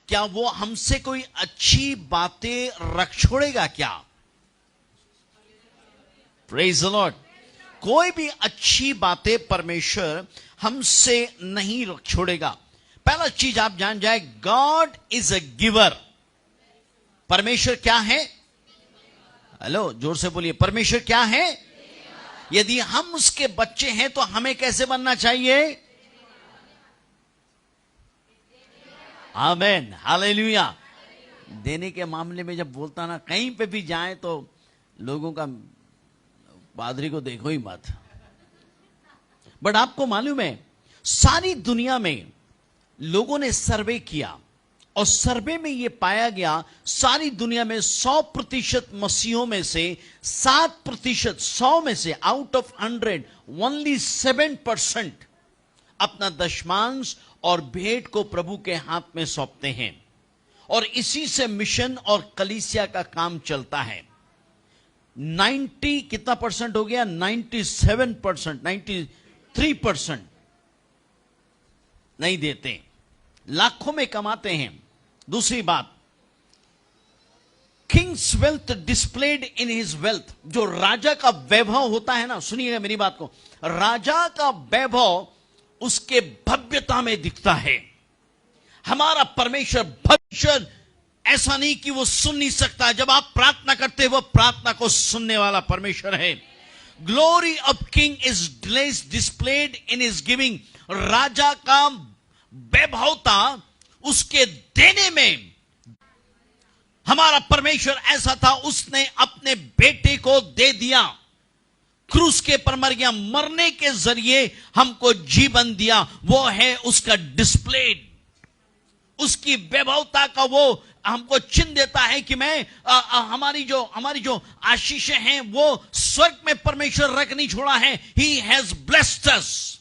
क्या वो हमसे कोई अच्छी बातें रख छोड़ेगा क्या? Praise the Lord. कोई भी अच्छी बातें परमेश्वर हमसे नहीं रख छोड़ेगा। पहला चीज आप जान जाए, गॉड इज अ गिवर। परमेश्वर क्या है? हेलो, जोर से बोलिए, परमेश्वर क्या है? यदि हम उसके बच्चे हैं तो हमें कैसे बनना चाहिए? आमेन, हालेलुया। देने के मामले में जब बोलता ना, कहीं पे भी जाए तो लोगों का, पादरी को देखो ही मत। बट आपको मालूम है, सारी दुनिया में लोगों ने सर्वे किया और सर्वे में यह पाया गया, सारी दुनिया में 100% मसीहों में से 7%, 100 में से आउट ऑफ 100 ओनली 7% अपना दशमांश और भेंट को प्रभु के हाथ में सौंपते हैं। और इसी से मिशन और कलीसिया का काम चलता है। 90 कितना परसेंट हो गया? 97%, 93% नहीं देते, लाखों में कमाते हैं। दूसरी बात, Kings wealth displayed in his wealth. जो राजा का वैभव होता है ना, सुनिएगा मेरी बात को, राजा का वैभव उसके भव्यता में दिखता है। हमारा परमेश्वर भविष्य ऐसा नहीं कि वो सुन नहीं सकता। जब आप प्रार्थना करते हैं, वो प्रार्थना को सुनने वाला परमेश्वर है। Glory of king is displayed in his giving. राजा का वैभवता उसके देने में। हमारा परमेश्वर ऐसा था, उसने अपने बेटे को दे दिया, क्रूस के पर मर गया, मरने के जरिए हमको जीवन दिया। वो है उसका डिस्प्लेड, उसकी वैभवता का वो हमको चिन्ह देता है कि मैं हमारी जो आशीषें हैं वो स्वर्ग में परमेश्वर रख नहीं छोड़ा है। He has blessed us.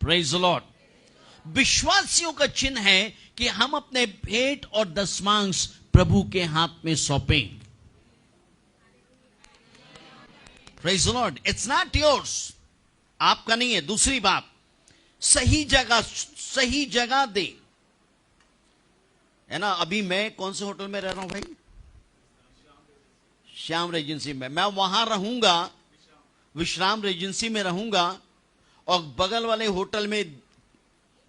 Praise the lord. विश्वासियों का चिन्ह है कि हम अपने भेंट और दशमांश प्रभु के हाथ में सौंपें। Praise the lord. It's not yours, आपका नहीं है। दूसरी बात, सही जगह दे, है ना। अभी मैं कौन से होटल में रह रहा हूं भाई? श्याम रेजेंसी में। मैं वहां रहूंगा, विश्राम रेजेंसी में रहूंगा, और बगल वाले होटल में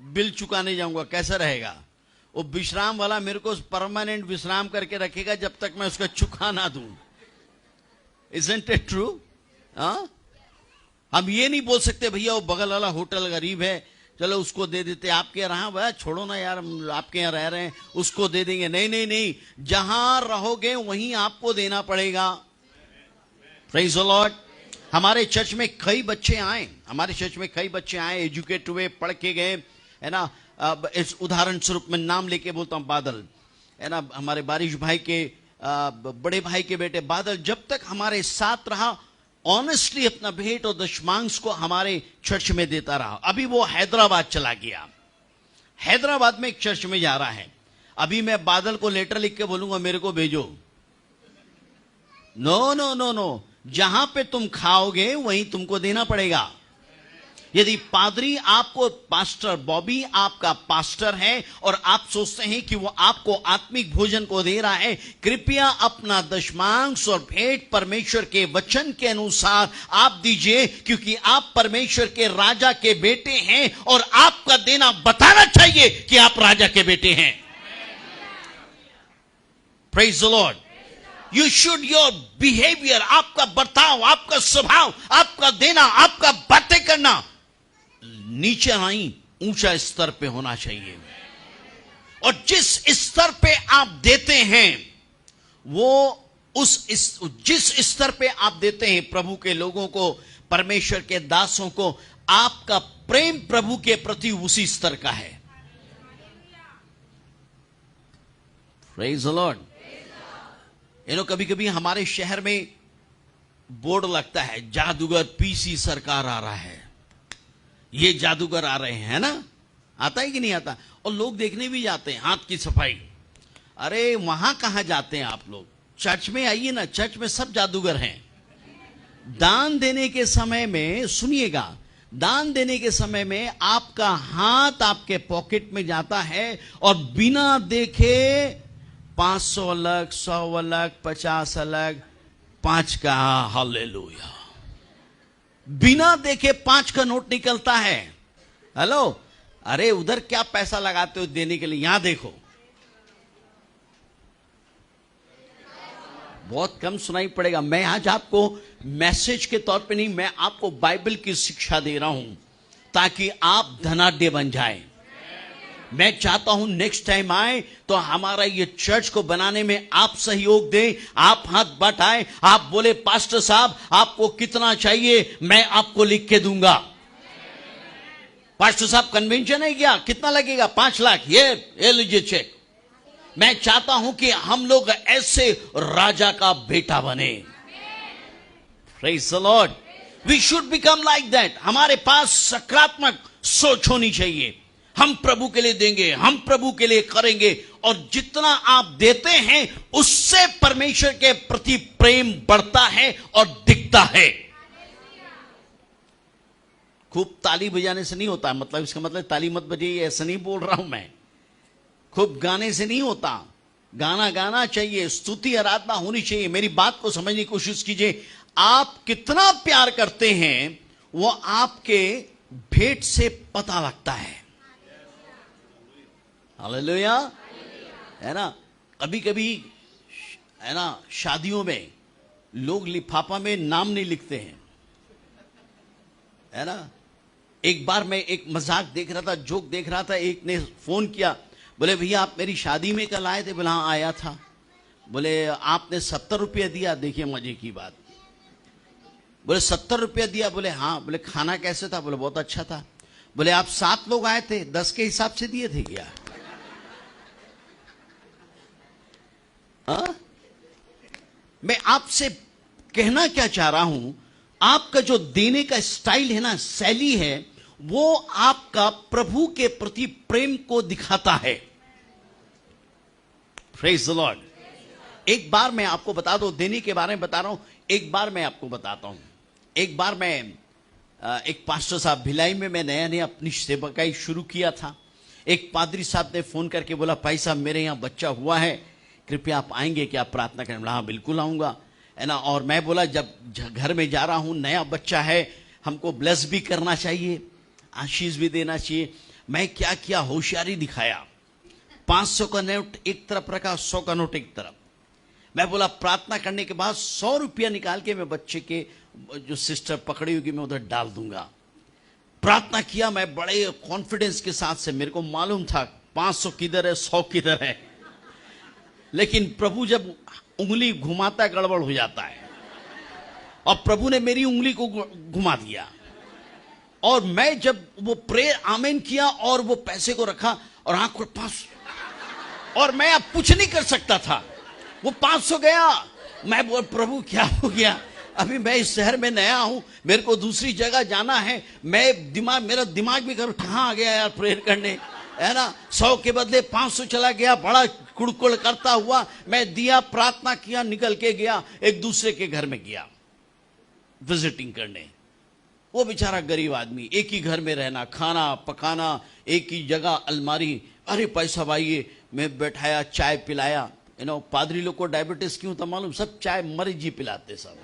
बिल चुकाने जाऊंगा। कैसा रहेगा? वो विश्राम वाला मेरे को परमानेंट विश्राम करके रखेगा जब तक मैं उसका चुका ना दूं। Isn't it true? हम ये नहीं बोल सकते भैया वो बगल वाला होटल गरीब है, चलो उसको दे देते। आपके यहाँ भैया छोड़ो ना यार, हम आपके यहाँ रह रहे हैं, उसको दे देंगे। नहीं नहीं नहीं, जहां रहोगे वहीं आपको देना पड़ेगा। Praise the Lord. हमारे चर्च में कई बच्चे आए, एजुकेट हुए, पढ़ के गए, है ना। इस उदाहरण स्वरूप में नाम लेके बोलता हूं, बादल, है ना, हमारे बारिश भाई के बड़े भाई के बेटे बादल, जब तक हमारे साथ रहा, ऑनेस्टली अपना भेंट और दशमांश को हमारे चर्च में देता रहा। अभी वो हैदराबाद चला गया, हैदराबाद में एक चर्च में जा रहा है। अभी मैं बादल को लेटर लिख के बोलूंगा मेरे को भेजो। नो नो नो नो, जहां पे तुम खाओगे वहीं तुमको देना पड़ेगा। यदि पादरी आपको, पास्टर बॉबी आपका पास्टर है और आप सोचते हैं कि वो आपको आत्मिक भोजन को दे रहा है, कृपया अपना दशमांश और भेंट परमेश्वर के वचन के अनुसार आप दीजिए, क्योंकि आप परमेश्वर के राजा के बेटे हैं और आपका देना बताना चाहिए कि आप राजा के बेटे हैं। Praise the Lord. You should, your behaviour, आपका बर्ताव, आपका स्वभाव, आपका देना, आपका बातें करना नीचे नहीं, ऊंचा स्तर पे होना चाहिए। और जिस स्तर पे आप देते हैं, वो जिस स्तर पे आप देते हैं प्रभु के लोगों को, परमेश्वर के दासों को, आपका प्रेम प्रभु के प्रति उसी स्तर का है। Praise the Lord. कभी कभी हमारे शहर में बोर्ड लगता है, जादूगर पीसी सरकार आ रहा है, ये जादूगर आ रहे हैं, ना। आता है कि नहीं आता? और लोग देखने भी जाते हैं, हाथ की सफाई। अरे वहां कहां जाते हैं आप लोग? चर्च में आइए ना, चर्च में सब जादूगर हैं। दान देने के समय में सुनिएगा, दान देने के समय में आपका हाथ आपके पॉकेट में जाता है और बिना देखे 500 अलग, 100 अलग, 50 अलग, 5 का, हालेलुया, बिना देखे 5 का नोट निकलता है। हेलो, अरे उधर क्या पैसा लगाते हो देने के लिए, यहां देखो। बहुत कम सुनाई पड़ेगा। मैं आज आपको मैसेज के तौर पे नहीं, मैं आपको बाइबल की शिक्षा दे रहा हूं ताकि आप धनाढ्य बन जाएं। मैं चाहता हूं नेक्स्ट टाइम आए तो हमारा ये चर्च को बनाने में आप सहयोग दें, आप हाथ बटाएं, आप बोले पास्टर साहब आपको कितना चाहिए, मैं आपको लिख के दूंगा। पास्टर साहब कन्वेंशन है क्या, कितना लगेगा, 5 लाख, ये लीजिए चेक। मैं चाहता हूं कि हम लोग ऐसे राजा का बेटा बने। Praise the Lord. We should become like that. हमारे पास सकारात्मक सोच होनी चाहिए। हम प्रभु के लिए देंगे, हम प्रभु के लिए करेंगे, और जितना आप देते हैं उससे परमेश्वर के प्रति प्रेम बढ़ता है और दिखता है। खूब ताली बजाने से नहीं होता, मतलब इसका मतलब ताली मत बजाइए ऐसा नहीं बोल रहा हूं मैं। खूब गाने से नहीं होता, गाना गाना चाहिए, स्तुति आराधना होनी चाहिए। मेरी बात को समझने की कोशिश कीजिए। आप कितना प्यार करते हैं वो आपके भेंट से पता लगता है। हालेलुया, है ना। कभी कभी है ना शादियों में लोग लिफाफा में नाम नहीं लिखते हैं, है ना। एक बार मैं एक मजाक देख रहा था, जोक देख रहा था, एक ने फोन किया, बोले भैया आप मेरी शादी में कल आए थे? बोला हाँ आया था। बोले आपने 70 रुपया दिया? देखिए मजे की बात। बोले 70 रुपया दिया? बोले हाँ। बोले खाना कैसे था? बोले बहुत अच्छा था। बोले आप 7 लोग आए थे, 10 के हिसाब से दिए थे क्या? मैं आपसे कहना क्या चाह रहा हूं, आपका जो देने का स्टाइल है ना, शैली है, वो आपका प्रभु के प्रति प्रेम को दिखाता है। Praise the Lord. एक बार मैं आपको बता दूं, देने के बारे में बता रहा हूं, एक बार मैं आपको बताता हूं। एक बार मैं एक पास्टर साहब भिलाई में, मैं नया नया अपनी सेवकाई शुरू किया था। एक पादरी साहब ने फोन करके बोला भाई साहब मेरे यहां बच्चा हुआ है, कृपया आप आएंगे क्या प्रार्थना करने? हाँ बिल्कुल आऊंगा, है ना। और मैं बोला जब घर में जा रहा हूं, नया बच्चा है, हमको ब्लेस भी करना चाहिए, आशीष भी देना चाहिए। मैं क्या किया, होशियारी दिखाया। 500 का नोट एक तरफ रखा, 100 का नोट एक तरफ। मैं बोला प्रार्थना करने के बाद 100 रुपया निकाल के मैं बच्चे के जो सिस्टर पकड़ी होगी मैं उधर डाल दूंगा। प्रार्थना किया मैं बड़े कॉन्फिडेंस के साथ से। मेरे को मालूम था 500 किधर है, 100 किधर है, लेकिन प्रभु जब उंगली घुमाता गड़बड़ हो जाता है, और प्रभु ने मेरी उंगली को घुमा दिया। और मैं जब वो प्रेयर आमेन किया और वो पैसे को रखा और आंख को पास, और मैं अब कुछ नहीं कर सकता था, वो 500 गया। मैं बोल प्रभु क्या हो गया, अभी मैं इस शहर में नया हूं, मेरे को दूसरी जगह जाना है। मेरा दिमाग भी करो कहां आ गया यार प्रेयर करने, है ना। 100 के बदले 500 चला गया। बड़ा कुड़कुड़ करता हुआ मैं दिया, प्रार्थना किया, निकल के गया, एक दूसरे के घर में गया विजिटिंग करने। वो बेचारा गरीब आदमी, एक ही घर में रहना, खाना पकाना, एक ही जगह अलमारी। अरे पैसा भाई, मैं बैठाया, चाय पिलाया। पादरी लोग को डायबिटीज क्यों था मालूम, सब चाय मरीज ही पिलाते सब,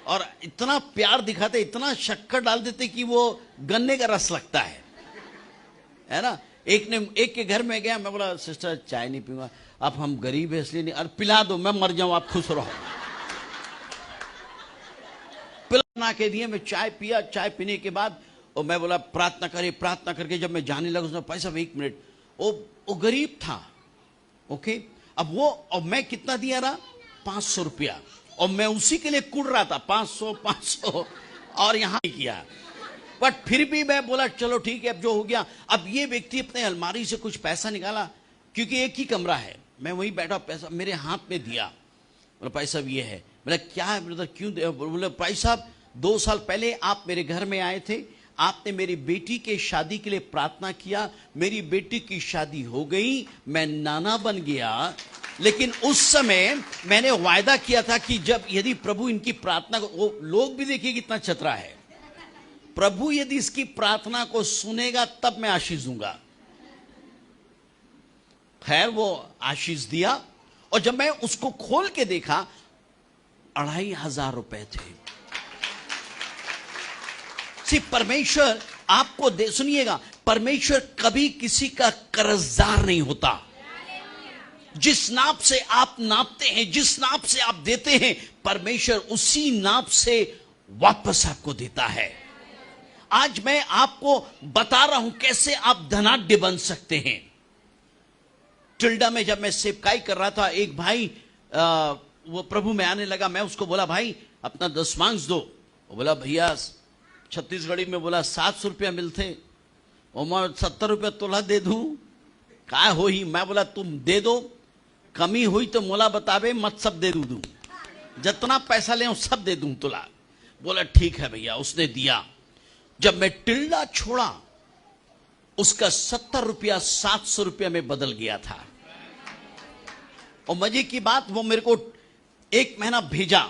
और इतना प्यार दिखाते, इतना शक्कर डाल देते कि वो गन्ने का रस लगता है ना। एक के घर में गया, मैं बोला सिस्टर चाय नहीं पीऊंगा। अब हम गरीब है इसलिए नहीं, अरे पिला दो, मैं मर जाऊं, आप खुश रहो। पिलाना के दिए, मैं चाय पिया। चाय पीने के बाद और मैं बोला प्रार्थना करे। प्रार्थना करके जब मैं जाने लगा, उसने पैसा 1 मिनट, वो गरीब था, ओके। अब वो, और मैं कितना दिया रहा, 500 रुपया, और मैं उसी के लिए कुड़ रहा था 500 500, और यहां किया। बट फिर भी मैं बोला चलो ठीक है, अब जो हो गया। अब ये व्यक्ति अपने अलमारी से कुछ पैसा निकाला, क्योंकि एक ही कमरा है, मैं वहीं बैठा, पैसा मेरे हाथ में दिया। बोला भाई साहब ये है। बोला क्या है ब्रदर, क्यों दे? बोले भाई साहब 2 साल पहले आप मेरे घर में आए थे, आपने मेरी बेटी के शादी के लिए प्रार्थना किया, मेरी बेटी की शादी हो गई, मैं नाना बन गया। लेकिन उस समय मैंने वायदा किया था कि जब यदि प्रभु इनकी प्रार्थना को, वो लोग भी देखिए कितना चतरा है, प्रभु यदि इसकी प्रार्थना को सुनेगा तब मैं आशीष दूंगा। खैर वो आशीष दिया, और जब मैं उसको खोल के देखा 2500 रुपए थे। परमेश्वर आपको दे, सुनिएगा, परमेश्वर कभी किसी का कर्जदार नहीं होता। जिस नाप से आप नापते हैं, जिस नाप से आप देते हैं, परमेश्वर उसी नाप से वापस आपको देता है। आज मैं आपको बता रहा हूं कैसे आप धनाढ्य बन सकते हैं। टिल्डा में जब मैं सेवकाई कर रहा था, एक भाई वो प्रभु में आने लगा। मैं उसको बोला, भाई अपना दशमांश दो। वो बोला, भैया छत्तीसगढ़ी में बोला 700 रुपया मिलते, और मैं 70 रुपया तोला दे दूं, का हो ही। मैं बोला, तुम दे दो, कमी हुई तो मोला बतावे, मत सब दे दूं, जितना पैसा ले सब दे दूं तोला। बोला ठीक है भैया, उसने दिया। जब मैं टिल्डा छोड़ा, उसका 70 रुपया 700 रुपया में बदल गया था। और मजे की बात, वो मेरे को 1 महीना भेजा,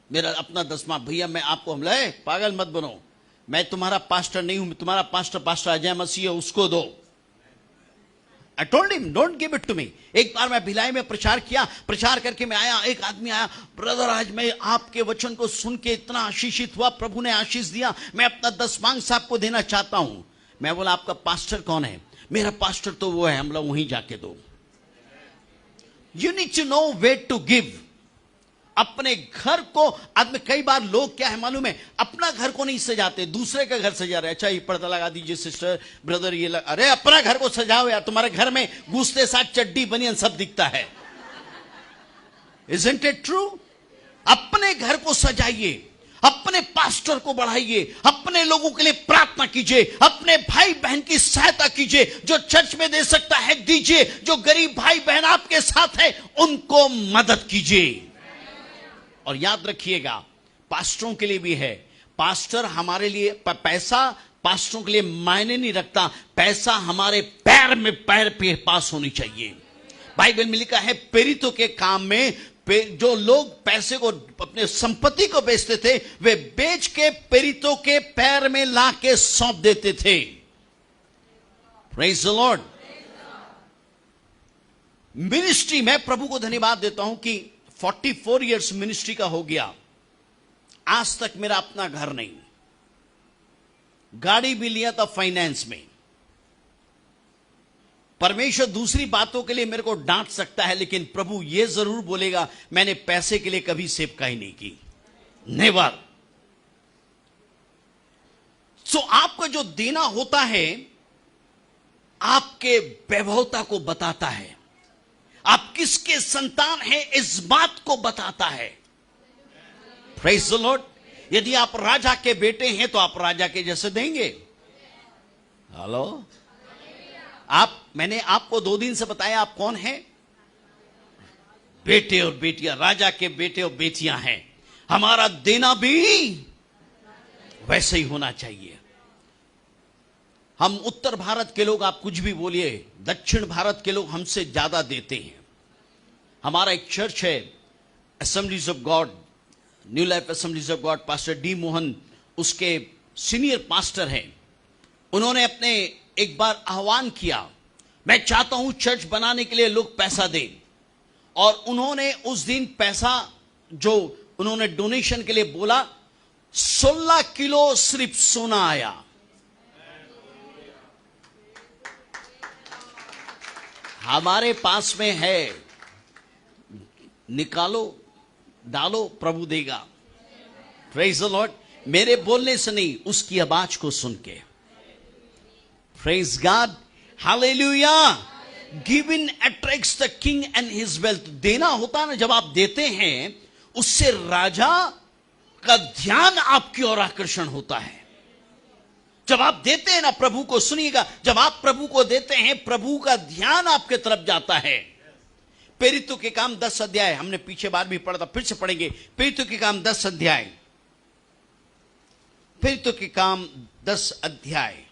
मेरा अपना दसवां। भैया मैं आपको हमला है, पागल मत बनो, मैं तुम्हारा पास्टर नहीं हूं, तुम्हारा पास्टर अजय मसीह है, उसको दो। I told him don't give it to me. एक बार मैं भिलाई में प्रचार किया, प्रचार करके मैं आया, एक आदमी आया, ब्रदर आज मैं आपके वचन को सुन के इतना आशीषित हुआ, प्रभु ने आशीष दिया, मैं अपना दशमांश आपको देना चाहता हूं। मैं बोला, आपका पास्टर कौन है? मेरा पास्टर तो वो है, हमला वहीं जाके दो। You need to know where to give. अपने घर को, आदमी, कई बार लोग क्या है मालूम है, अपना घर को नहीं सजाते, दूसरे का घर सजा रहे। अच्छा ये पर्दा लगा दीजिए सिस्टर, ब्रदर ये अरे अपना घर को सजाओ यार, तुम्हारे घर में घुसते साथ चड्डी बनियान सब दिखता है। Isn't it true? अपने घर को सजाइए, अपने पास्टर को बढ़ाइए, अपने लोगों के लिए प्रार्थना कीजिए, अपने भाई बहन की सहायता कीजिए, जो चर्च में दे सकता है दीजिए, जो गरीब भाई बहन आपके साथ है उनको मदद कीजिए। और याद रखिएगा, पास्टरों के लिए भी है, पास्टर हमारे लिए, पैसा पास्टरों के लिए मायने नहीं रखता, पैसा हमारे पैर में पैर पे पास होनी चाहिए। बाइबल में लिखा है, प्रेरितों के काम में जो लोग पैसे को, अपने संपत्ति को बेचते थे, वे बेच के प्रेरितों के पैर में ला के सौंप देते थे। Praise the Lord. मिनिस्ट्री में प्रभु को धन्यवाद देता हूं कि 44 इयर्स मिनिस्ट्री का हो गया, आज तक मेरा अपना घर नहीं। गाड़ी भी लिया था फाइनेंस में। परमेश्वर दूसरी बातों के लिए मेरे को डांट सकता है, लेकिन प्रभु यह जरूर बोलेगा, मैंने पैसे के लिए कभी सेवकाई नहीं की, नेवर। सो आपको जो देना होता है, आपके वैभवता को बताता है, आप किसके संतान हैं इस बात को बताता है। Praise the Lord. यदि आप राजा के बेटे हैं तो आप राजा के जैसे देंगे। हेलो, मैंने आपको 2 दिन से बताया आप कौन हैं, बेटे और बेटियां, राजा के बेटे और बेटियां हैं। हमारा देना भी वैसे ही होना चाहिए। हम उत्तर भारत के लोग, आप कुछ भी बोलिए, दक्षिण भारत के लोग हमसे ज्यादा देते हैं। हमारा एक चर्च है, assemblies of God, new life assemblies of God, pastor D Mohan उसके सीनियर पास्टर हैं। उन्होंने अपने एक बार आह्वान किया, मैं चाहता हूं चर्च बनाने के लिए लोग पैसा दें, और उन्होंने उस दिन पैसा जो उन्होंने डोनेशन के लिए बोला, 16 किलो सिर्फ सोना आया। हमारे पास में है, निकालो डालो, प्रभु देगा। Praise the Lord. मेरे बोलने से नहीं, उसकी आवाज को सुन के। Praise God, hallelujah. Giving attracts the king and his wealth. देना होता है ना, जब आप देते हैं उससे राजा का ध्यान आपकी ओर आकर्षण होता है। जब आप देते हैं ना प्रभु को, सुनिएगा, जब आप प्रभु को देते हैं, प्रभु का ध्यान आपके तरफ जाता है। प्रेरितों के काम 10 अध्याय, हमने पीछे बार भी पढ़ा था, फिर से पढ़ेंगे। प्रेरितों के काम 10 अध्याय, प्रेरितों के काम 10 अध्याय,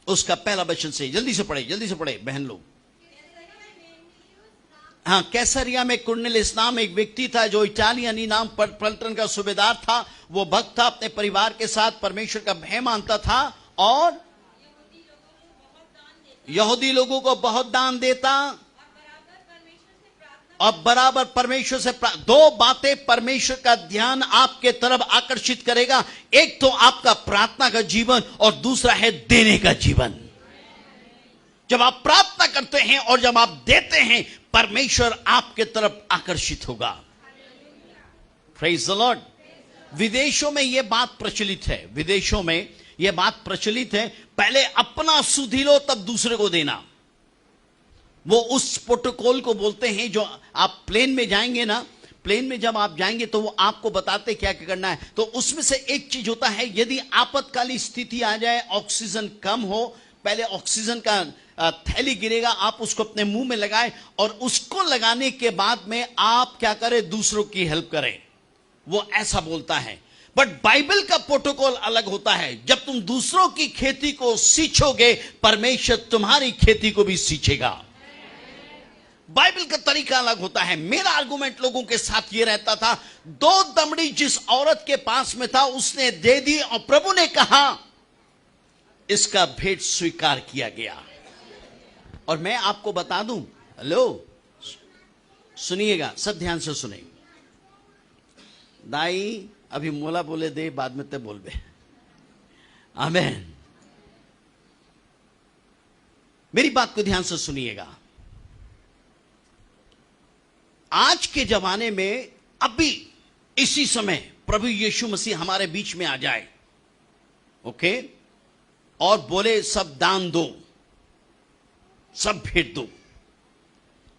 उसका पहला वचन से जल्दी से पढ़े बहन लोग। हाँ, कैसरिया में कुर्नेलियुस नाम एक व्यक्ति था जो इटालियनी नाम पलटन का सूबेदार था। वो भक्त था, अपने परिवार के साथ परमेश्वर का भय मानता था और यहूदी लोगों को बहुत दान देता और बराबर परमेश्वर से दो बातें परमेश्वर का ध्यान आपके तरफ आकर्षित करेगा। एक तो आपका प्रार्थना का जीवन और दूसरा है देने का जीवन। जब आप प्रार्थना करते हैं और जब आप देते हैं, परमेश्वर आपके तरफ आकर्षित होगा। Praise the Lord. विदेशों में यह बात प्रचलित है, विदेशों में यह बात प्रचलित है, पहले अपना सुधि लो तब दूसरे को देना। वो उस प्रोटोकॉल को बोलते हैं जो आप प्लेन में जाएंगे ना, प्लेन में जब आप जाएंगे तो वो आपको बताते क्या क्या करना है। तो उसमें से एक चीज होता है, यदि आपातकालीन स्थिति आ जाए, ऑक्सीजन कम हो, पहले ऑक्सीजन का थैली गिरेगा, आप उसको अपने मुंह में लगाएं और उसको लगाने के बाद में आप क्या करें, दूसरों की हेल्प करें। वो ऐसा बोलता है। बट बाइबल का प्रोटोकॉल अलग होता है। जब तुम दूसरों की खेती को सींचोगे, परमेश्वर तुम्हारी खेती को भी सींचेगा। बाइबल का तरीका अलग होता है। मेरा आर्गुमेंट लोगों के साथ ये रहता था, 2 दमड़ी जिस औरत के पास में था उसने दे दी और प्रभु ने कहा इसका भेंट स्वीकार किया गया। और मैं आपको बता दूं, हेलो सुनिएगा, सब ध्यान से सुने। दाई अभी मोला बोले दे, बाद में ते बोल बे। आमेन। मेरी बात को ध्यान से सुनिएगा। आज के जमाने में अभी इसी समय प्रभु यीशु मसीह हमारे बीच में आ जाए, ओके, और बोले सब दान दो, सब भेंट दो।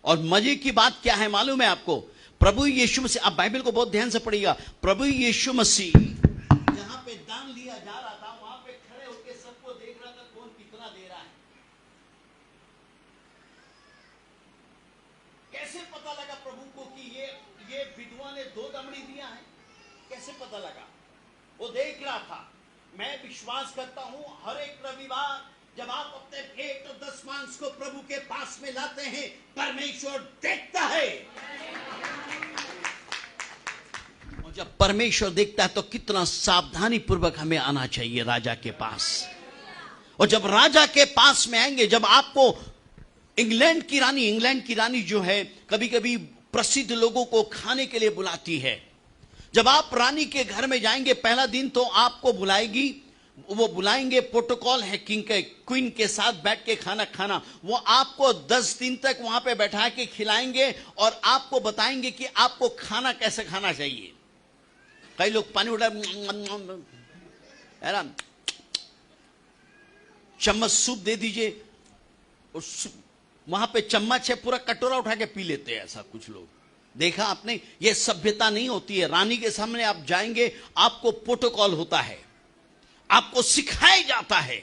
और मजे की बात क्या है मालूम है आपको? प्रभु यीशु मसीह, आप बाइबल को बहुत ध्यान से पढ़िएगा। प्रभु यीशु मसीह जहां पे दान लिया जा रहा था, वहां पे खड़े होकर सबको देख रहा था कौन कितना दे रहा है। कैसे पता लगा प्रभु को कि ये विधवा ने 2 दमड़ी दिया है? कैसे पता लगा? वो देख रहा था। मैं विश्वास करता हूं हर एक रविवार जब आप अपने भेंट और दशमांश को प्रभु के पास में लाते हैं, परमेश्वर देखता है। और जब परमेश्वर देखता है तो कितना सावधानी पूर्वक हमें आना चाहिए राजा के पास। और जब राजा के पास में आएंगे, जब आपको इंग्लैंड की रानी जो है कभी कभी प्रसिद्ध लोगों को खाने के लिए बुलाती है। जब आप रानी के घर में जाएंगे, पहला दिन तो आपको बुलाएगी, वो बुलाएंगे, प्रोटोकॉल है किंग के क्वीन के साथ बैठ के खाना खाना। वो आपको 10 दिन तक वहां पे बैठा के खिलाएंगे और आपको बताएंगे कि आपको खाना कैसे खाना चाहिए। कई लोग पानी उठा, चम्मच सूप दे दीजिए, वहां पे चम्मच है, पूरा कटोरा उठा के पी लेते हैं। ऐसा कुछ लोग देखा आपने? ये सभ्यता नहीं होती है। रानी के सामने आप जाएंगे, आपको प्रोटोकॉल होता है, आपको सिखाया जाता है।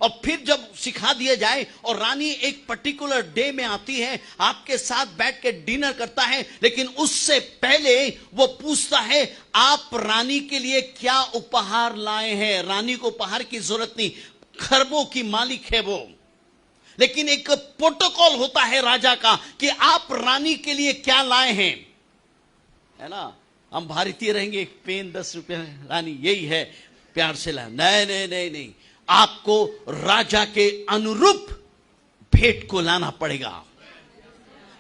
और फिर जब सिखा दिया जाए और रानी एक पर्टिकुलर डे में आती है, आपके साथ बैठ के डिनर करता है, लेकिन उससे पहले वो पूछता है आप रानी के लिए क्या उपहार लाए हैं। रानी को उपहार की जरूरत नहीं, खरबों की मालिक है वो, लेकिन एक प्रोटोकॉल होता है राजा का कि आप रानी के लिए क्या लाए हैं, है ना। हम भारतीय रहेंगे, एक पेन 10 रुपए, रानी यही है, प्यार से ला। नहीं नहीं नहीं नहीं, आपको राजा के अनुरूप भेंट को लाना पड़ेगा।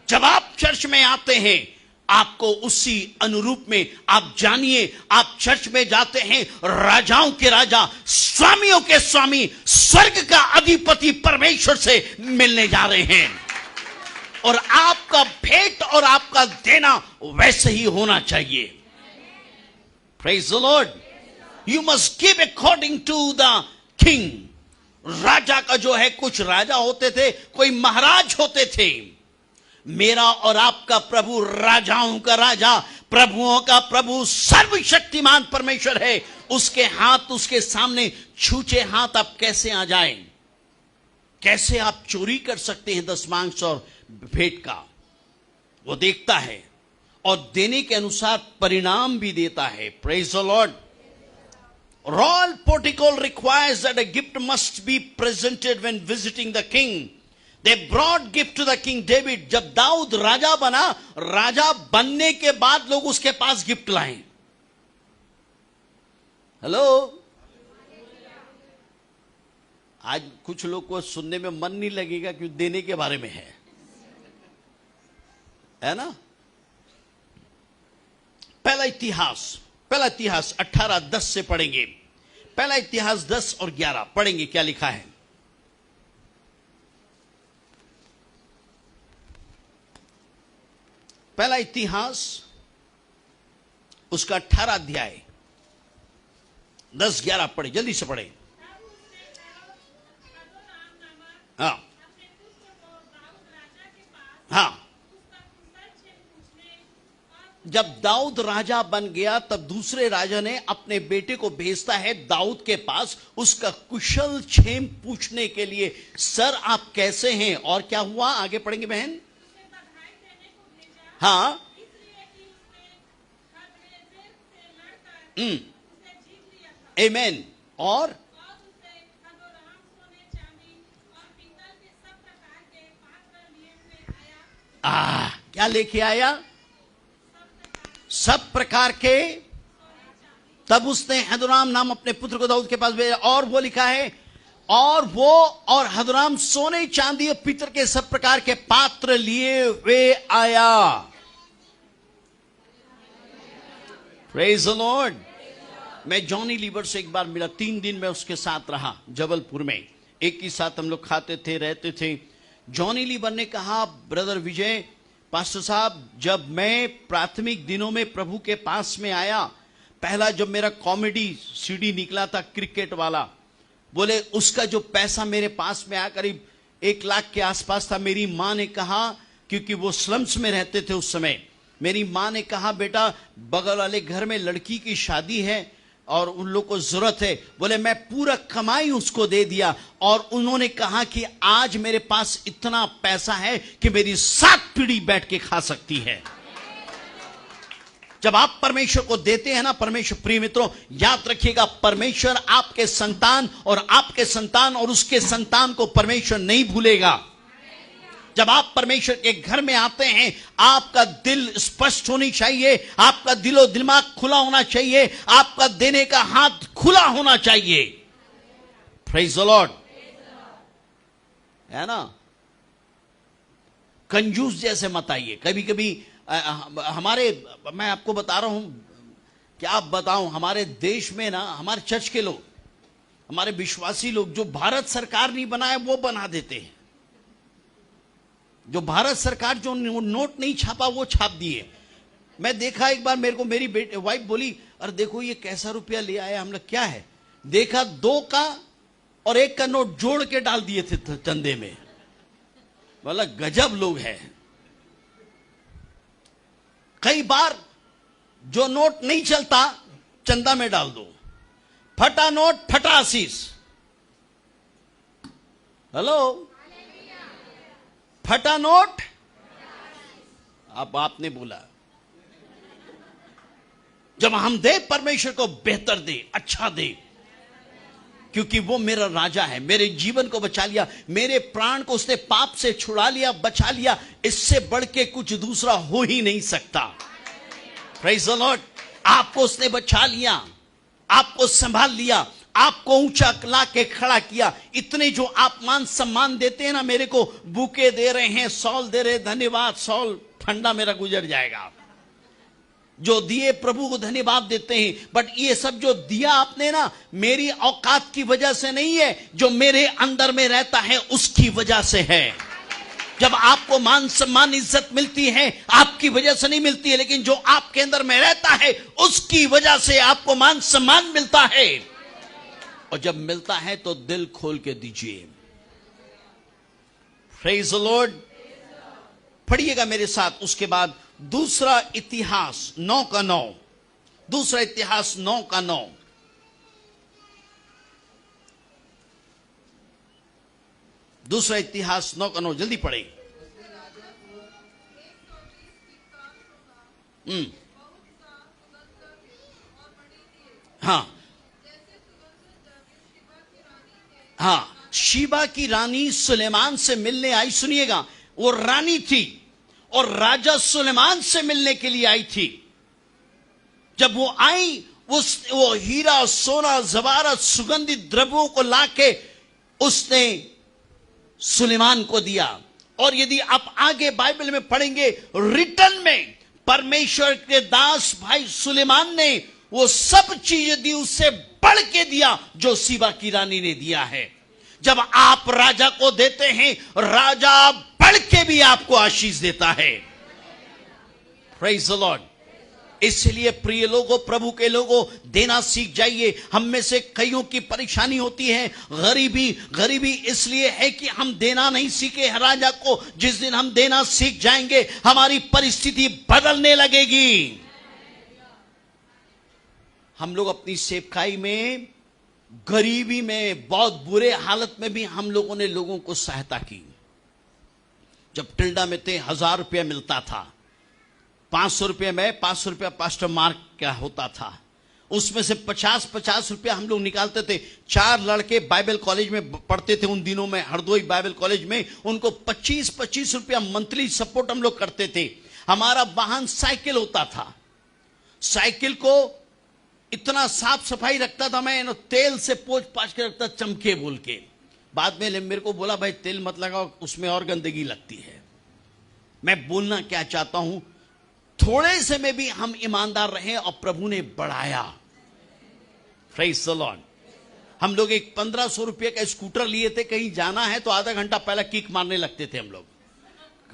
जब आप चर्च में आते हैं, आपको उसी अनुरूप में, आप जानिए, आप चर्च में जाते हैं, राजाओं के राजा, स्वामियों के स्वामी, स्वर्ग का अधिपति परमेश्वर से मिलने जा रहे हैं। और आपका भेंट और आपका देना वैसे ही होना चाहिए। Praise the Lord. You must give according to the king. राजा का जो है, कुछ राजा होते थे, कोई महाराज होते थे। मेरा और आपका प्रभु राजाओं का राजा, प्रभुओं का प्रभु, सर्वशक्तिमान परमेश्वर है। उसके हाथ, उसके सामने छूचे हाथ आप कैसे आ जाएं? कैसे आप चोरी कर सकते हैं दशमांश और भेंट का? वो देखता है और देने के अनुसार परिणाम भी देता है। Praise the Lord. Royal protocol requires that a gift must be presented when visiting the king. They brought gift to the king David. जब दाऊद राजा बना, राजा बनने के बाद लोग उसके पास गिफ्ट लाए। हेलो, आज कुछ लोग को सुनने में मन नहीं लगेगा क्योंकि देने के बारे में है ना। पहला इतिहास 18:10 से पढ़ेंगे। पहला इतिहास 10 और 11 पढ़ेंगे, क्या लिखा है। पहला इतिहास उसका 18 अध्याय 10-11 पढ़े, जल्दी से पढ़े। हाँ हाँ, जब दाऊद राजा बन गया तब दूसरे राजा ने अपने बेटे को भेजता है दाऊद के पास उसका कुशल क्षेम पूछने के लिए। सर आप कैसे हैं, और क्या हुआ, आगे पढ़ेंगे बहन। हाँ, आमेन। और क्या लेके आया, सब प्रकार के। तब उसने हदोराम नाम अपने पुत्र को दाऊद के पास भेजा, और वो लिखा है, और हदोराम सोने चांदी और पीतल के सब प्रकार के पात्र लिए हुए आया। Praise the Lord. मैं जॉनी लीवर से एक बार मिला, 3 दिन में उसके साथ रहा जबलपुर में, एक ही साथ हम लोग खाते थे रहते थे। जॉनी लीवर ने कहा, ब्रदर विजय, पास्टर साहब, जब मैं प्राथमिक दिनों में प्रभु के पास में आया, पहला जब मेरा कॉमेडी सीडी निकला था क्रिकेट वाला, बोले उसका जो पैसा मेरे पास में आया करीब 1 लाख के आसपास था। मेरी माँ ने कहा, क्योंकि वो स्लम्स में रहते थे उस समय, मेरी माँ ने कहा बेटा बगल वाले घर में लड़की की शादी है और उन लोग को जरूरत है। बोले मैं पूरा कमाई उसको दे दिया, और उन्होंने कहा कि आज मेरे पास इतना पैसा है कि मेरी 7 पीढ़ी बैठ के खा सकती है। जब आप परमेश्वर को देते हैं ना, परमेश्वर, प्रिय मित्रों याद रखिएगा, परमेश्वर आपके संतान और उसके संतान को परमेश्वर नहीं भूलेगा। जब आप परमेश्वर के घर में आते हैं, आपका दिल स्पष्ट होनी चाहिए, आपका दिलो दिमाग खुला होना चाहिए, आपका देने का हाथ खुला होना चाहिए। प्रेज द लॉर्ड, है ना। कंजूस जैसे मत आइए। कभी कभी मैं आपको बता रहा हूं, क्या आप बताऊं, हमारे देश में ना, हमारे चर्च के लोग, हमारे विश्वासी लोग, जो भारत सरकार नहीं बनाए वो बना देते हैं। जो भारत सरकार जो नोट नहीं छापा वो छाप दिए। मैं देखा एक बार, मेरे को मेरी वाइफ बोली, अरे देखो ये कैसा रुपया ले आया। हम लोग क्या है, देखा 2 का और 1 का नोट जोड़ के डाल दिए थे चंदे में। बोला गजब लोग हैं। कई बार जो नोट नहीं चलता चंदा में डाल दो, फटा नोट फटा आशीष। हेलो, फटा नोट, अब आपने बोला। जब हम दे परमेश्वर को बेहतर दे, अच्छा दे, क्योंकि वो मेरा राजा है, मेरे जीवन को बचा लिया, मेरे प्राण को उसने पाप से छुड़ा लिया, बचा लिया। इससे बढ़ के कुछ दूसरा हो ही नहीं सकता। Praise the Lord. आपको उसने बचा लिया, आपको संभाल लिया, आपको ऊंचा ला के खड़ा किया। इतने जो आप मान सम्मान देते हैं ना, मेरे को बुके दे रहे हैं, सॉल दे रहे, धन्यवाद सॉल, ठंडा मेरा गुजर जाएगा। जो दिए प्रभु को धन्यवाद देते हैं, बट ये सब जो दिया आपने ना, मेरी औकात की वजह से नहीं है, जो मेरे अंदर में रहता है उसकी वजह से है। जब आपको मान सम्मान इज्जत मिलती है, आपकी वजह से नहीं मिलती है, लेकिन जो आपके अंदर में रहता है उसकी वजह से आपको मान सम्मान मिलता है। और जब मिलता है तो दिल खोल के दीजिए। Praise the Lord. पढ़िएगा मेरे साथ। उसके बाद दूसरा इतिहास 9:9, दूसरा इतिहास 9:9। दूसरा इतिहास 9:9, जल्दी पढ़े। हाँ हाँ, सीबा की रानी सुलेमान से मिलने आई, सुनिएगा, वो रानी थी और राजा सुलेमान से मिलने के लिए आई थी। जब वो आई, वो हीरा, सोना, जवारत, सुगंधित द्रव्यों को लाके उसने सुलेमान को दिया। और यदि आप आगे बाइबल में पढ़ेंगे, रिटर्न में परमेश्वर के दास भाई सुलेमान ने वो सब चीजें दी, उससे बढ़ के दिया जो सीबा की रानी ने दिया है। जब आप राजा को देते हैं, राजा बढ़ के भी आपको आशीष देता है। Praise the Lord. इसलिए प्रिय लोगों, प्रभु के लोगों, देना सीख जाइए। हम में से कईयों की परेशानी होती है गरीबी इसलिए है कि हम देना नहीं सीखे हैं राजा को। जिस दिन हम देना सीख जाएंगे, हमारी परिस्थिति बदलने लगेगी। हम लोग अपनी सेवकाई में, गरीबी में, बहुत बुरे हालत में भी हम लोगों ने लोगों को सहायता की। जब टिल्डा में थे, 1000 रुपया मिलता था, 500 रुपये में 500 रुपया पास्टर मार्क का होता था, उसमें से 50-50 रुपया हम लोग निकालते थे। 4 लड़के बाइबल कॉलेज में पढ़ते थे उन दिनों में, हरदोई बाइबल कॉलेज में, उनको 25-25 रुपया मंथली सपोर्ट हम लोग करते थे। हमारा वाहन साइकिल होता था, साइकिल को इतना साफ सफाई रखता था मैं, तेल से पोंछ पाछ के रखता, चमके बोल के। बाद में मेरे को बोला, भाई तेल मत लगाओ, उसमें और गंदगी लगती है। मैं बोलना क्या चाहता हूं, थोड़े से में भी हम ईमानदार रहे और प्रभु ने बढ़ाया। Praise the Lord. हम लोग एक 1500 रुपये का स्कूटर लिए थे, कहीं जाना है तो आधा घंटा पहले किक मारने लगते थे हम लोग,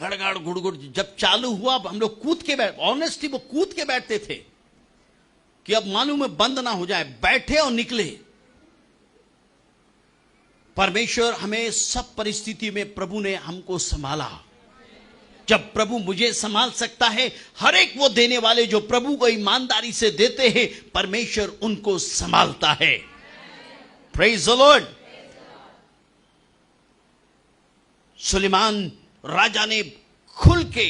गड़गड़ गुड़गुड़। जब चालू हुआ हम लोग कूद के बैठ, ऑनेस्टली वो कूद के बैठते थे कि अब मालूम है बंद ना हो जाए, बैठे और निकले। परमेश्वर हमें सब परिस्थिति में, प्रभु ने हमको संभाला। जब प्रभु मुझे संभाल सकता है, हर एक वो देने वाले जो प्रभु को ईमानदारी से देते हैं, परमेश्वर उनको संभालता है। Praise the lord. सुलेमान राजा ने खुल के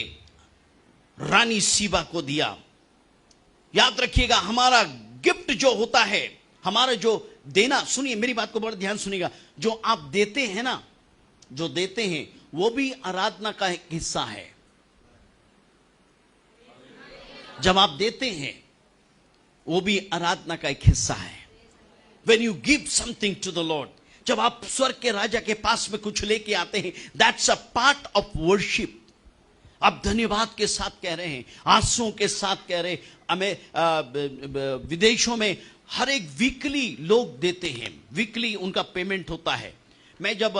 रानी सीबा को दिया। याद रखिएगा, हमारा गिफ्ट जो होता है, हमारा जो देना, सुनिए मेरी बात को बड़ा ध्यान सुनिएगा, जो आप देते हैं ना, जो देते हैं वो भी आराधना का एक हिस्सा है। जब आप देते हैं वो भी आराधना का एक हिस्सा है। When you give something to the Lord, जब आप स्वर्ग के राजा के पास में कुछ लेके आते हैं, that's a part of worship। आप धन्यवाद के साथ कह रहे हैं, आंसुओं के साथ कह रहे हैं। हमें विदेशों में हर एक वीकली लोग देते हैं, वीकली उनका पेमेंट होता है। मैं जब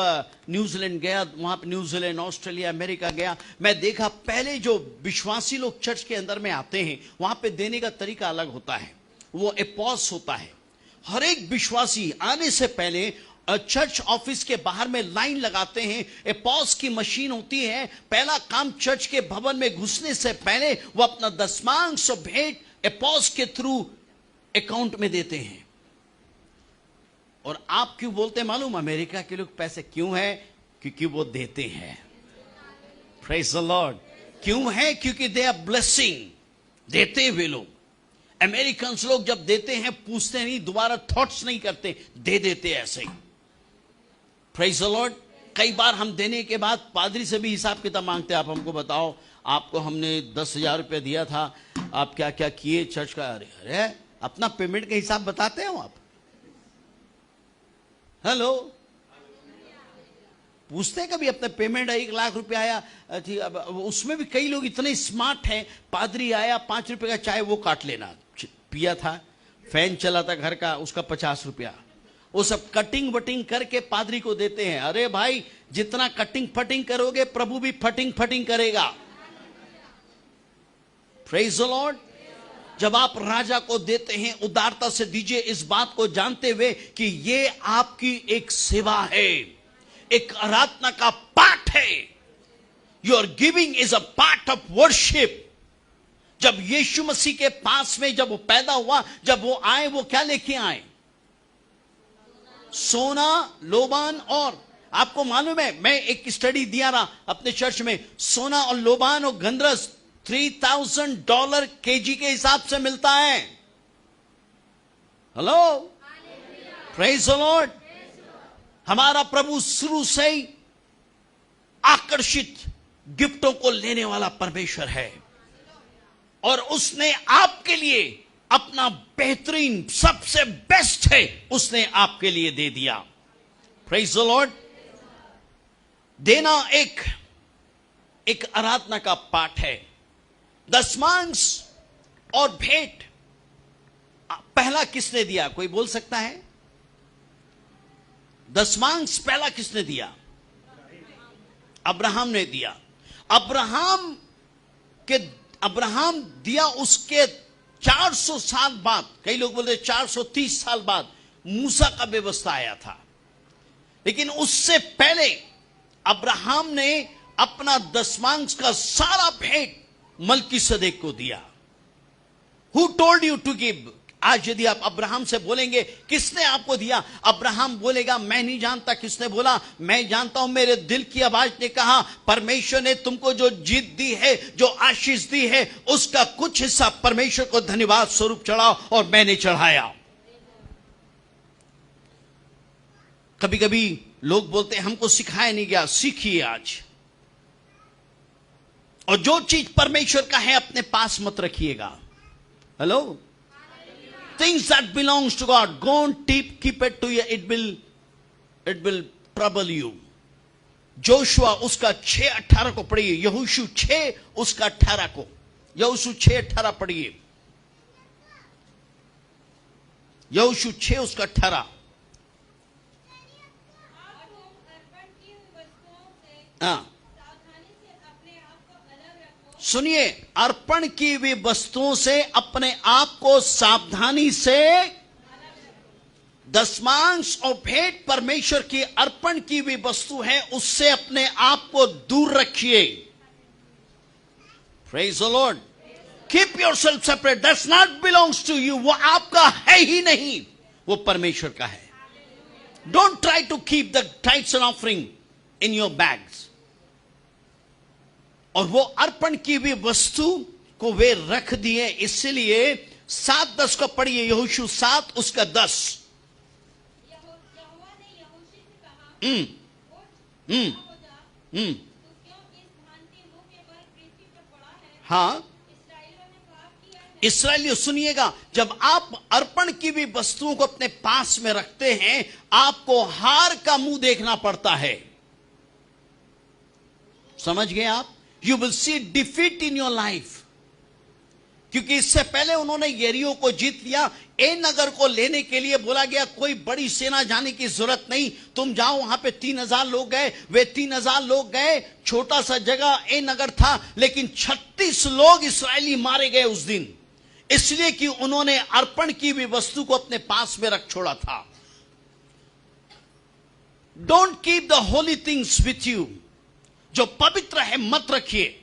न्यूजीलैंड गया, वहां पे न्यूजीलैंड, ऑस्ट्रेलिया, अमेरिका गया, मैं देखा पहले जो विश्वासी लोग चर्च के अंदर में आते हैं, वहां पे देने का तरीका अलग होता है। वो एपॉस होता है। हर एक विश्वासी आने से पहले चर्च ऑफिस के बाहर में लाइन लगाते हैं। एपॉस की मशीन होती है। पहला काम, चर्च के भवन में घुसने से पहले वो अपना दशमांश और भेंट एपॉस के थ्रू अकाउंट में देते हैं। और आप क्यों बोलते हैं मालूम? अमेरिका के लोग पैसे क्यों है? क्योंकि वो देते हैं। Praise the Lord. क्यों है? क्योंकि दे आर ब्लेसिंग, देते हुए लोग। अमेरिकन लोग जब देते हैं पूछते नहीं, दोबारा थॉट्स नहीं करते, दे देते ऐसे ही। Praise the Lord. कई बार हम देने के बाद पादरी से भी हिसाब किताब मांगते हैं, आप हमको बताओ, आपको हमने 10,000 रुपया दिया था, आप क्या क्या किए चर्च का। अरे अपना पेमेंट का हिसाब बताते हो आप? हेलो, पूछते हैं कभी अपना पेमेंट 1 लाख रुपया आया? अब उसमें भी कई लोग इतने स्मार्ट हैं, पादरी आया 5 रुपए का चाय वो काट लेना, पिया था, फैन चला था घर का, उसका 50 रुपया, वो सब कटिंग वटिंग करके पादरी को देते हैं। अरे भाई, जितना कटिंग फटिंग करोगे, प्रभु भी फटिंग फटिंग करेगा। Praise the Lord. जब आप राजा को देते हैं, उदारता से दीजिए, इस बात को जानते हुए कि ये आपकी एक सेवा है, एक आराधना का पार्ट है। Your giving is a part of worship. जब यीशु मसीह के पास में जब वो पैदा हुआ, जब वो आए, वो क्या लेके आए? सोना, लोबान। और आपको मालूम है, मैं एक स्टडी दिया रहा अपने चर्च में, सोना और लोबान और गंधरस $3,000 केजी के हिसाब से मिलता है। Hello, praise the Lord. हमारा प्रभु शुरू से ही आकर्षित गिफ्टों को लेने वाला परमेश्वर है, और उसने आपके लिए अपना बेहतरीन, सबसे बेस्ट है, उसने आपके लिए दे दिया। Praise the Lord. देना एक आराधना का पाठ है। दशमांश और भेंट पहला किसने दिया? कोई बोल सकता है? दशमांश पहला किसने दिया? अब्राहम ने दिया। अब्राहम दिया, उसके 400 साल बाद, कई लोग बोलते 430 साल बाद मूसा का व्यवस्था आया था, लेकिन उससे पहले अब्राहम ने अपना दशमांश का सारा भेंट मलकीसदेक को दिया। Who told you to give? आज यदि आप अब्राहम से बोलेंगे किसने आपको दिया, अब्राहम बोलेगा मैं नहीं जानता किसने बोला, मैं जानता हूं मेरे दिल की आवाज ने कहा परमेश्वर ने तुमको जो जीत दी है, जो आशीष दी है, उसका कुछ हिस्सा परमेश्वर को धन्यवाद स्वरूप चढ़ाओ, और मैंने चढ़ाया। कभी कभी लोग बोलते हैं हमको सिखाया नहीं गया, सीखिए आज। और जो चीज परमेश्वर का है अपने पास मत रखिएगा। Hello, things that belongs to God, don't keep it to you, it will trouble you. Joshua उसका 6:18 को पढ़िए, यहोशू 6 उसका 18 को, यहोशू 6:18 पढ़िए, यहोशू 6 उसका 18। हाँ, सुनिए, अर्पण की हुई वस्तुओं से अपने आप को सावधानी से, दशमांश और भेंट परमेश्वर की अर्पण की हुई वस्तु है, उससे अपने आप को दूर रखिए। Praise the Lord. Keep yourself separate, that's not belongs to you, वो आपका है ही नहीं, वो परमेश्वर का है। Don't try to keep the tithes and offering in your bags. और वो अर्पण की हुई वस्तु को वे रख दिए, इसलिए 7:10 को पढ़िए, यहोशू 7 उसका 10। यहोवा ने यहोशू से कहा, उठ, हो जा, तू क्यों इस भांति मुंह के बल पृथ्वी पर पड़ा है? हाँ, इस्राएलियों ने पाप किया है। इस्राएलियों सुनिएगा, जब आप अर्पण की भी वस्तुओं को अपने पास में रखते हैं, आपको हार का मुंह देखना पड़ता है। समझ गए आप? You will see defeat in your life. क्योंकि इससे पहले उन्होंने यरीहो को जीत लिया। ए नगर को लेने के लिए बोला गया कोई बड़ी सेना जाने की जरूरत नहीं, तुम जाओ, वहां पे 3000 लोग गए। वे 3000 लोग गए, छोटा सा जगह ए नगर था, लेकिन 36 लोग इस्राएली मारे गए उस दिन, इसलिए कि उन्होंने अर्पण की हुई वस्तु को अपने पास में रख छोड़ा था। Don't keep the Holi things with you, जो पवित्र है मत रखिए।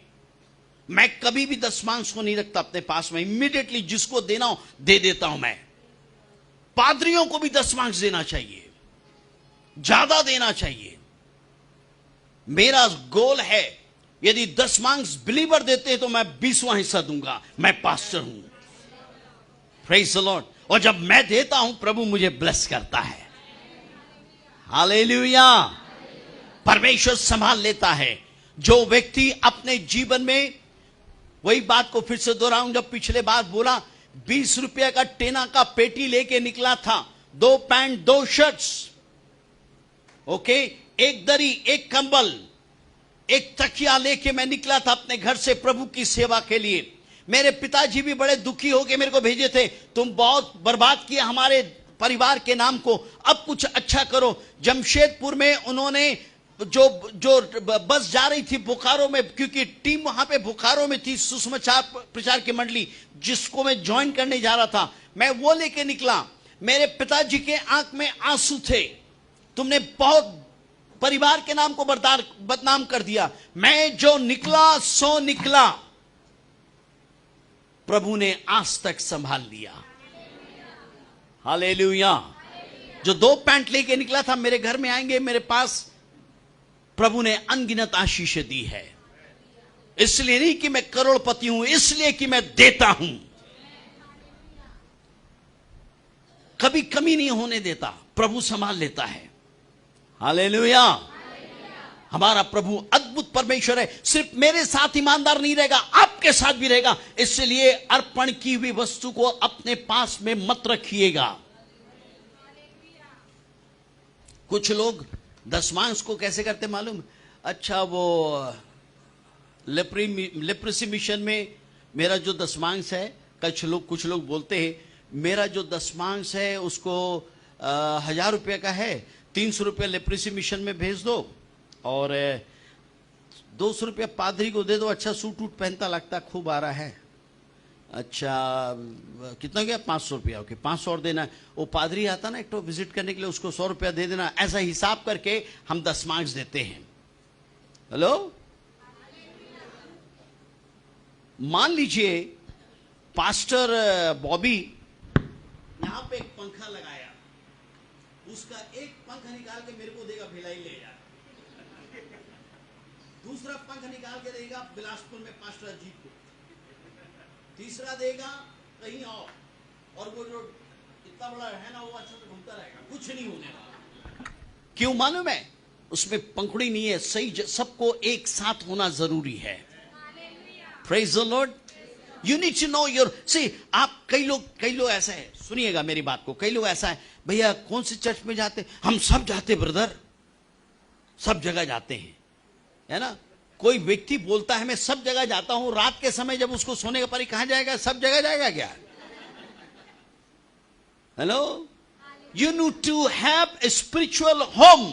मैं कभी भी दशमांश को नहीं रखता अपने पास में, इमीडिएटली जिसको देना हो दे देता हूं। मैं पादरियों को भी दशमांश देना चाहिए, ज्यादा देना चाहिए। मेरा गोल है, यदि दशमांश बिलीवर देते हैं तो मैं 20वां हिस्सा दूंगा, मैं पास्टर हूं। Praise the Lord. और जब मैं देता हूं प्रभु मुझे ब्लेस करता है। हालेलुया। परमेश्वर संभाल लेता है। जो व्यक्ति अपने जीवन में, वही बात को फिर से दोहराऊं जब पिछले बार बोला, 20 रुपये का टेना का पेटी लेके निकला था, 2 पैंट 2 शर्ट्स, ओके, एक दरी, एक कंबल, एक तकिया लेके मैं निकला था अपने घर से प्रभु की सेवा के लिए। मेरे पिताजी भी बड़े दुखी होके मेरे को भेजे थे, तुम बहुत बर्बाद किया हमारे परिवार के नाम को, अब कुछ अच्छा करो। जमशेदपुर में उन्होंने जो बस जा रही थी बोकारो में, क्योंकि टीम वहां पे बोकारो में थी, सुसमाचार प्रचार की मंडली, जिसको मैं ज्वाइन करने जा रहा था, मैं वो लेके निकला। मेरे पिताजी के आंख में आंसू थे, तुमने बहुत परिवार के नाम को बदनाम कर दिया। मैं जो निकला सो निकला, प्रभु ने आज तक संभाल लिया। हालेलुया। जो 2 पैंट लेके निकला था, मेरे घर में आएंगे मेरे पास, प्रभु ने अनगिनत आशीष दी है। इसलिए नहीं कि मैं करोड़पति हूं, इसलिए कि मैं देता हूं। कभी कमी नहीं होने देता, प्रभु संभाल लेता है। हालेलुया। हमारा प्रभु अद्भुत परमेश्वर है। सिर्फ मेरे साथ ईमानदार नहीं रहेगा, आपके साथ भी रहेगा। इसलिए अर्पण की हुई वस्तु को अपने पास में मत रखिएगा। कुछ लोग दशमांश को कैसे करते मालूम? अच्छा, वो लेप्रेसी मिशन में मेरा जो दशमांश है, कुछ लोग बोलते हैं मेरा जो दशमांश है उसको 1000 रुपये का है, 300 रुपये लेप्रेसी मिशन में भेज दो और 200 रुपया पादरी को दे दो। अच्छा, सूट वूट पहनता लगता खूब आ रहा है। अच्छा, कितना गया? 500 रुपया। ओके, 500 और देना। वो पादरी आता ना एक तो विजिट करने के लिए, उसको 100 रुपया दे देना। ऐसा हिसाब करके हम दशमांश देते हैं। हेलो, मान लीजिए पास्टर बॉबी यहां पे एक पंखा लगाया, उसका एक पंखा निकाल के मेरे को देगा भिलाई ले जा, दूसरा पंखा निकाल के देगा बिलासपुर में पास्टर अजीत को, तीसरा देगा कहीं और वो जो इतना बड़ा है ना वो अच्छा से घूमता रहेगा, कुछ नहीं होने वाला। क्यों मालूम है? उसमें पंखुड़ी नहीं है। सही सबको एक साथ होना जरूरी है। Praise the Lord. You need to know your see. आप कई लोग ऐसा है, सुनिएगा मेरी बात को, कई लोग ऐसा है, भैया कौन सी चर्च में जाते? हम सब जाते ब्रदर, सब जगह जाते हैं, है ना। कोई व्यक्ति बोलता है मैं सब जगह जाता हूं, रात के समय जब उसको सोने का परी कहां जाएगा? सब जगह जाएगा क्या? Hello, you need to have a spiritual home.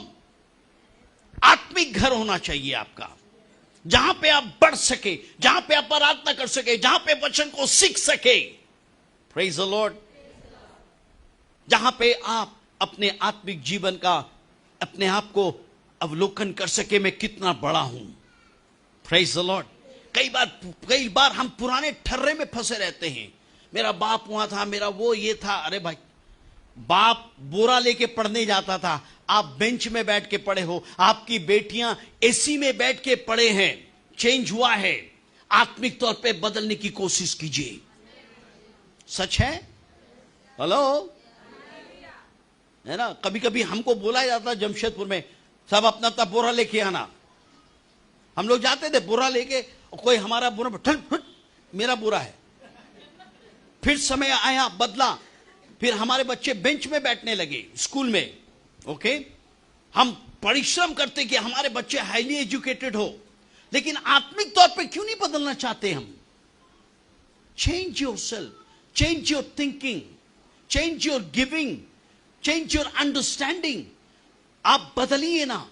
आत्मिक घर होना चाहिए आपका, जहां पे आप बढ़ सके, जहां पे आप आराधना कर सके, जहां पे वचन को सीख सके। Praise the Lord. जहां पे आप अपने आत्मिक जीवन का अपने आप को अवलोकन कर सके, मैं कितना बड़ा हूं। Praise the Lord. कई बार हम पुराने ठर्रे में फंसे रहते हैं। मेरा बाप वहां था, मेरा वो ये था। अरे भाई, बाप बोरा लेके पढ़ने जाता था, आप बेंच में बैठ के पढ़े हो। आपकी बेटियां एसी में बैठ के पढ़े हैं। चेंज हुआ है। आत्मिक तौर पे बदलने की कोशिश कीजिए। सच है। हेलो, है ना। कभी कभी हमको बोला जाता जमशेदपुर में, सब अपना अपना बोरा लेके आना। हम लोग जाते थे बोरा लेके, कोई हमारा बोरा, मेरा बोरा है। फिर समय आया, बदला, फिर हमारे बच्चे बेंच में बैठने लगे स्कूल में। ओके, हम परिश्रम करते कि हमारे बच्चे हाईली एजुकेटेड हो, लेकिन आत्मिक तौर पे क्यों नहीं बदलना चाहते हम? Change your self, change your thinking, change your giving, change your understanding. आप बदलिए ना।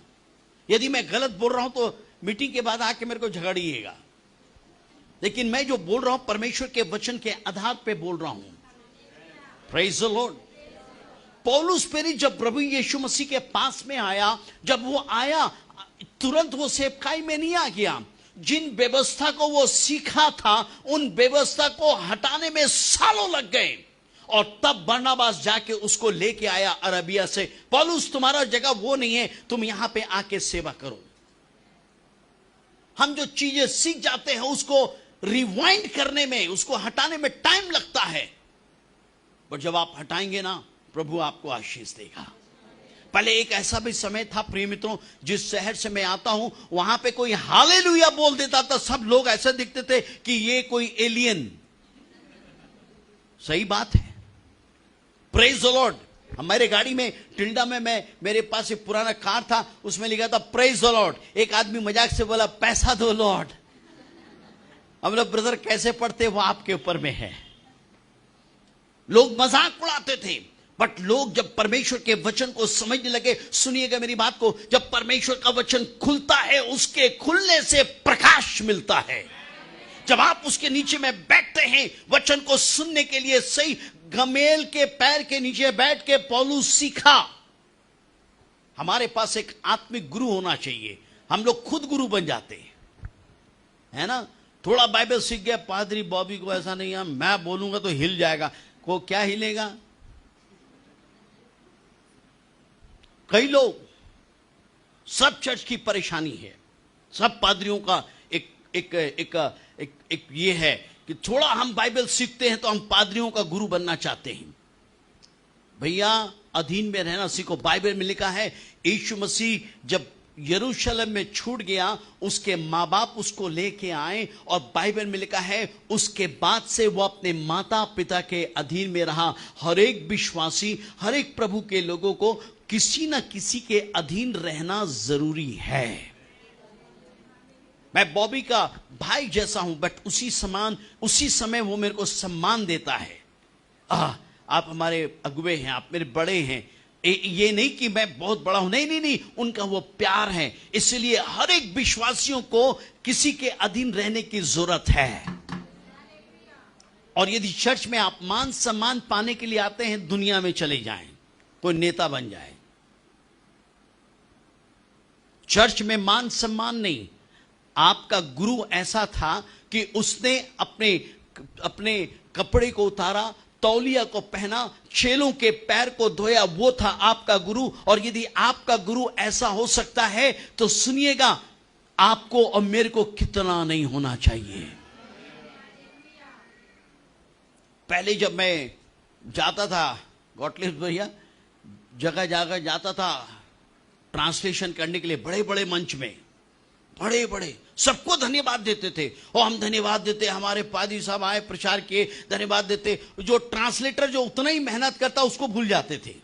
यदि मैं गलत बोल रहा हूं तो मीटिंग के बाद आके मेरे को झगड़िएगा, लेकिन मैं जो बोल रहा हूं परमेश्वर के वचन के आधार पे बोल रहा हूं। Praise the Lord. पौलुस प्रेरित जब प्रभु यीशु मसीह के पास में आया, जब वो आया तुरंत वो सेवकाई में नहीं आ गया। जिन व्यवस्था को वो सीखा था, उन व्यवस्था को हटाने में सालों लग गए, और तब बरनबास जाके उसको लेके आया अरबिया से। पौलुस, तुम्हारा जगह वो नहीं है, तुम यहां पे आके सेवा करो। हम जो चीजें सीख जाते हैं उसको रिवाइंड करने में, उसको हटाने में टाइम लगता है, पर जब आप हटाएंगे ना, प्रभु आपको आशीष देगा। पहले एक ऐसा भी समय था प्रिय मित्रों, जिस शहर से मैं आता हूं, वहां पे कोई हालेलुया बोल देता था, सब लोग ऐसे दिखते थे कि ये कोई एलियन। सही बात है। Praise the Lord. हमारे गाड़ी में टिल्डा में मेरे पास एक पुराना कार था, उसमें लिखा था प्रेज द लॉर्ड। एक आदमी मजाक से बोला, पैसा दो लॉर्ड। हम लोग, ब्रदर कैसे पढ़ते वो आपके ऊपर में है। लोग मजाक उड़ाते थे, बट लोग जब परमेश्वर के वचन को समझने लगे, सुनिएगा मेरी बात को, जब परमेश्वर का वचन खुलता है, उसके खुलने से प्रकाश मिलता है। जब आप उसके नीचे में बैठते हैं वचन को सुनने के लिए, सही गमेल के पैर के नीचे बैठ के पौलुस सीखा। हमारे पास एक आत्मिक गुरु होना चाहिए। हम लोग खुद गुरु बन जाते हैं, है ना। थोड़ा बाइबल सीख गया, पादरी बॉबी को ऐसा नहीं है, मैं बोलूंगा तो हिल जाएगा। को क्या हिलेगा? कई लोग, सब चर्च की परेशानी है, सब पादरियों का एक ये है कि थोड़ा हम बाइबल सीखते हैं तो हम पादरियों का गुरु बनना चाहते हैं। भैया, अधीन में रहना सीखो। बाइबल में लिखा है यीशु मसीह जब यरूशलेम में छूट गया, उसके माँ बाप उसको लेके आए, और बाइबल में लिखा है उसके बाद से वो अपने माता पिता के अधीन में रहा। हर एक विश्वासी, हर एक प्रभु के लोगों को किसी ना किसी के अधीन रहना जरूरी है। मैं बॉबी का भाई जैसा हूं, बट उसी समय वो मेरे को सम्मान देता है। आप हमारे अगुवे हैं, आप मेरे बड़े हैं, ये नहीं कि मैं बहुत बड़ा हूं, नहीं, उनका वो प्यार है। इसलिए हर एक विश्वासियों को किसी के अधीन रहने की जरूरत है। और यदि चर्च में आप मान सम्मान पाने के लिए आते हैं, दुनिया में चले जाएं, कोई नेता बन जाए, चर्च में मान सम्मान नहीं। आपका गुरु ऐसा था कि उसने अपने कपड़े को उतारा, तौलिया को पहना, चेलों के पैर को धोया, वो था आपका गुरु। और यदि आपका गुरु ऐसा हो सकता है तो सुनिएगा, आपको और मेरे को कितना नहीं होना चाहिए। पहले जब मैं जाता था, गॉटलिब भैया, जगह जगह जाता था ट्रांसलेशन करने के लिए, बड़े बड़े मंच में, बड़े सबको धन्यवाद देते थे। और हम धन्यवाद देते, हमारे पादी साहब आए, प्रचार किए, धन्यवाद देते। जो ट्रांसलेटर जो उतना ही मेहनत करता उसको भूल जाते थे।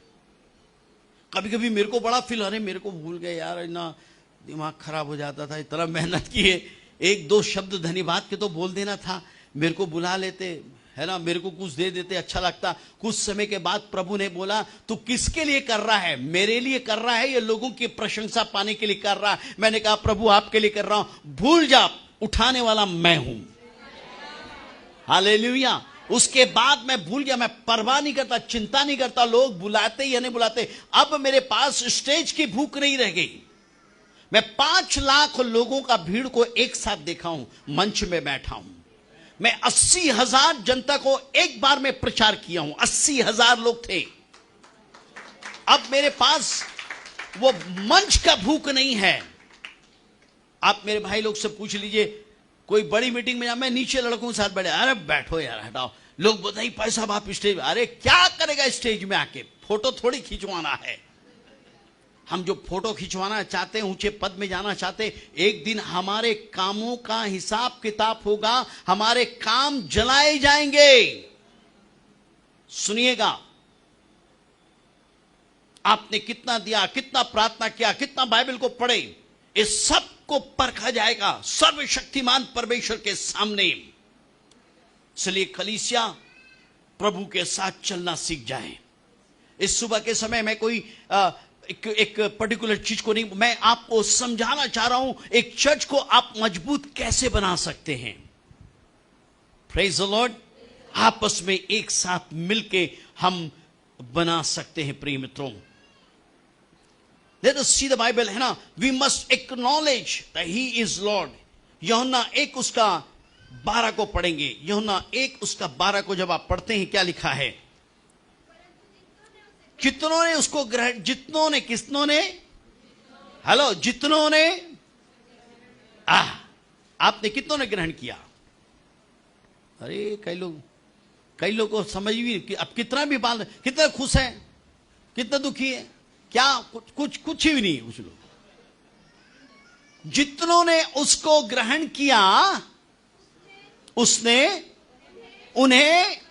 कभी कभी मेरे को बड़ा फील, अरे मेरे को भूल गए यार, इतना दिमाग खराब हो जाता था, इतना मेहनत किए, एक दो शब्द धन्यवाद के तो बोल देना था। मेरे को बुला लेते, है ना, मेरे को कुछ दे देते, अच्छा लगता। कुछ समय के बाद प्रभु ने बोला, तू किसके लिए कर रहा है? मेरे लिए कर रहा है या लोगों की प्रशंसा पाने के लिए कर रहा है? मैंने कहा प्रभु आपके लिए कर रहा हूं। भूल जा, उठाने वाला मैं हूं। हालेलुया। उसके बाद मैं भूल गया, मैं परवाह नहीं करता, चिंता नहीं करता लोग बुलाते या नहीं बुलाते। अब मेरे पास स्टेज की भूख नहीं रह गई। मैं 5 लाख लोगों का भीड़ को एक साथ देखा हूं, मंच में बैठा हूं। मैं 80,000 जनता को एक बार में प्रचार किया हूं, 80,000 लोग थे। अब मेरे पास वो मंच का भूख नहीं है। आप मेरे भाई लोग से पूछ लीजिए, कोई बड़ी मीटिंग में जा, मैं नीचे लड़कों के साथ बैठे, अरे बैठो यार, हटाओ। लोग बताइए भाई साहब आप स्टेज, अरे क्या करेगा स्टेज में आके, फोटो थोड़ी खिंचवाना है। हम जो फोटो खिंचवाना चाहते हैं, ऊंचे पद में जाना चाहते, एक दिन हमारे कामों का हिसाब किताब होगा, हमारे काम जलाए जाएंगे। सुनिएगा, आपने कितना दिया, कितना प्रार्थना किया, कितना बाइबल को पढ़े, इस सब को परखा जाएगा सर्वशक्तिमान परमेश्वर के सामने। इसलिए कलीसिया प्रभु के साथ चलना सीख जाए। इस सुबह के समय मैं कोई एक पर्टिकुलर चीज को नहीं, मैं आपको समझाना चाह रहा हूं एक चर्च को आप मजबूत कैसे बना सकते हैं। Praise the Lord. आपस में एक साथ मिलके हम बना सकते हैं। प्रिय मित्रों, let us see the Bible, है ना, we must acknowledge that he is Lord. यूहन्ना 1 उसका 12 को पढ़ेंगे। यूहन्ना 1 उसका 12 को जब आप पढ़ते हैं, क्या लिखा है? कितनों ने उसको ग्रहण, जितनों ने, किसनों ने, हेलो, जितनों ने, आपने कितनों ने ग्रहण किया? अरे कई लोग को समझ भी कि अब कितना भी बाल, कितना खुश है, कितना दुखी है, क्या कुछ ही नहीं कुछ लोग। जितनों ने उसको ग्रहण किया, उसने उन्हें,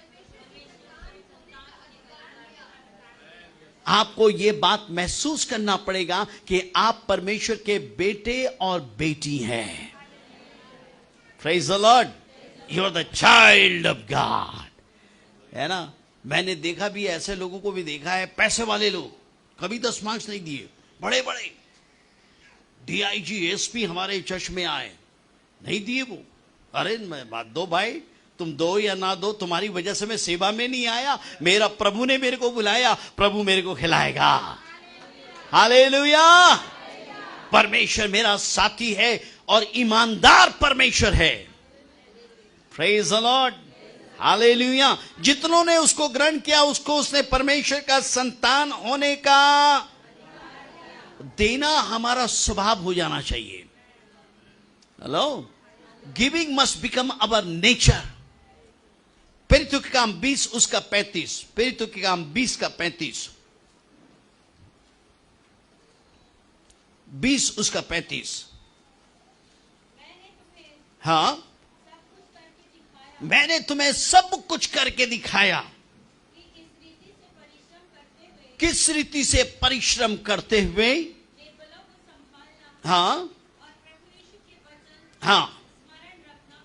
आपको यह बात महसूस करना पड़ेगा कि आप परमेश्वर के बेटे और बेटी हैं। Praise the Lord. You are the child of God, है ना। मैंने देखा भी, ऐसे लोगों को भी देखा है, पैसे वाले लोग, कभी 10 मार्क्स नहीं दिए, बड़े बड़े DIG SP हमारे चर्च में आए, नहीं दिए वो। अरे बात दो भाई, तुम दो या ना दो, तुम्हारी वजह से मैं सेवा में नहीं आया, मेरा प्रभु ने मेरे को बुलाया, प्रभु मेरे को खिलाएगा। हालेलुया। परमेश्वर मेरा साथी है और ईमानदार परमेश्वर है। Praise the Lord. हालेलुया। जितनों ने उसको ग्रहण किया, उसको उसने परमेश्वर का संतान होने का देना हमारा स्वभाव हो जाना चाहिए। Hello, giving must become our nature. पेरितु के काम 20 उसका 35, पेरितु के काम 20 का 35। 20 उसका 35। हाँ, मैंने तुम्हें सब कुछ करके दिखाया किस रीति से परिश्रम करते हुए, हाँ हाँ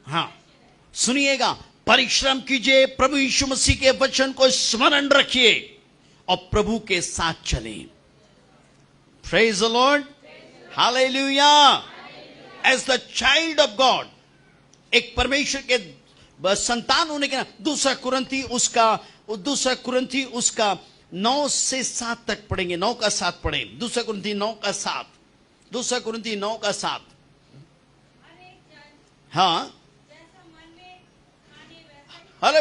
हाँ, सुनिएगा, परिश्रम कीजिए, प्रभु यीशु मसीह के वचन को स्मरण रखिए और प्रभु के साथ चलें। Praise the Lord, hallelujah. As the child of God, एक परमेश्वर के संतान होने के ना, दूसरा कुरिन्थी उसका 9 से 7 तक पढ़ेंगे। 9 का 7 पढ़े, दूसरा कुरिन्थी 9 का 7, दूसरा कुरिन्थी 9 का 7। हाँ, हर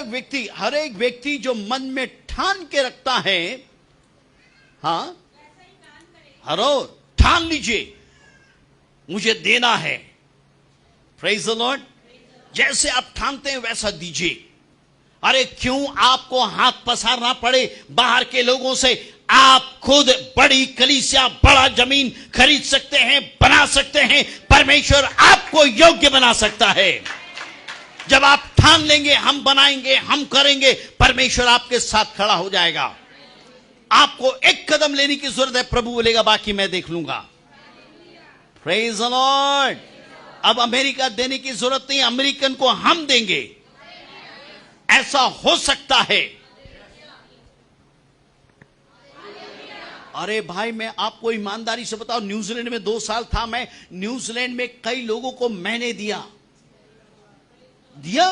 एक व्यक्ति जो मन में ठान के रखता है, हाँ, हरो ठान लीजिए मुझे देना है। Praise the Lord. जैसे आप ठानते हैं वैसा दीजिए। अरे क्यों आपको हाथ पसारना पड़े बाहर के लोगों से? आप खुद बड़ी कलीसिया, बड़ा जमीन खरीद सकते हैं, बना सकते हैं। परमेश्वर आपको योग्य बना सकता है। जब आप ठान लेंगे हम बनाएंगे, हम करेंगे, परमेश्वर आपके साथ खड़ा हो जाएगा। आपको एक कदम लेने की जरूरत है, प्रभु बोलेगा बाकी मैं देख लूंगा। Praise the Lord. अब अमेरिका देने की जरूरत नहीं, अमेरिकन को हम देंगे। ऐसा हो सकता है। अरे भाई, मैं आपको ईमानदारी से बताऊं, न्यूजीलैंड में 2 साल था मैं। न्यूजीलैंड में कई लोगों को मैंने दिया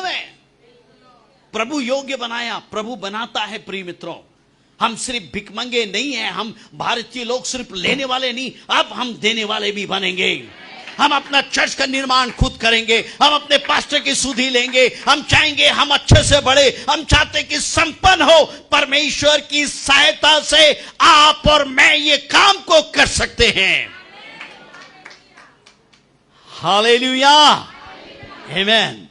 मैं। प्रभु योग्य बनाया, प्रभु बनाता है। प्रिय मित्रों, हम सिर्फ भिखमंगे नहीं हैं। हम भारतीय लोग सिर्फ लेने वाले नहीं, अब हम देने वाले भी बनेंगे। हम अपना चर्च का निर्माण खुद करेंगे। हम अपने पास्टर की सुधि लेंगे। हम चाहेंगे हम अच्छे से बढ़े। हम चाहते कि संपन्न हो। परमेश्वर की सहायता से आप और मैं ये काम को कर सकते हैं। Hallelujah, amen.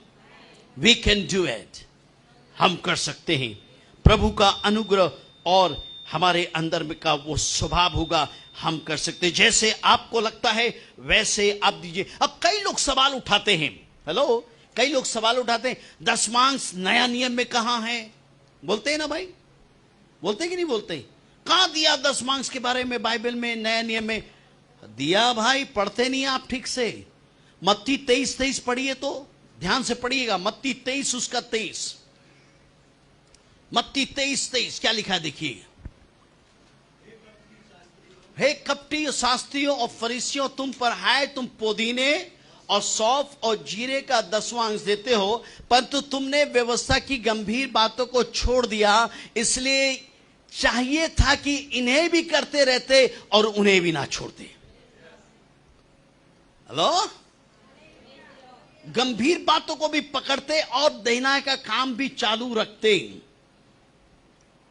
We can do it. हम कर सकते हैं। प्रभु का अनुग्रह और हमारे अंदर में का वो स्वभाव होगा, हम कर सकते हैं। जैसे आपको लगता है वैसे आप दीजिए। अब कई लोग सवाल उठाते हैं, हेलो, कई लोग सवाल उठाते हैं, दशमांश नया नियम में कहां है? बोलते हैं ना भाई, बोलते हैं कि नहीं बोलते? कहां दिया दशमांश के बारे में बाइबल में, नया नियम में? दिया भाई, पढ़ते नहीं आप ठीक से। मत्ती 23:23 पढ़िए तो, ध्यान से पढ़िएगा। मत्ती 23 उसका 23, मत्ती 23:23 क्या लिखा है देखिए। हे कपटी शास्त्रियों और फरीसियों, तुम पर हाय, तुम पुदीने और सौंफ और जीरे का 10वां अंश देते हो, परंतु तुमने व्यवस्था की गंभीर बातों को छोड़ दिया। इसलिए चाहिए था कि इन्हें भी करते रहते और उन्हें भी ना छोड़ते। हेलो, गंभीर बातों को भी पकड़ते और देना का काम भी चालू रखते।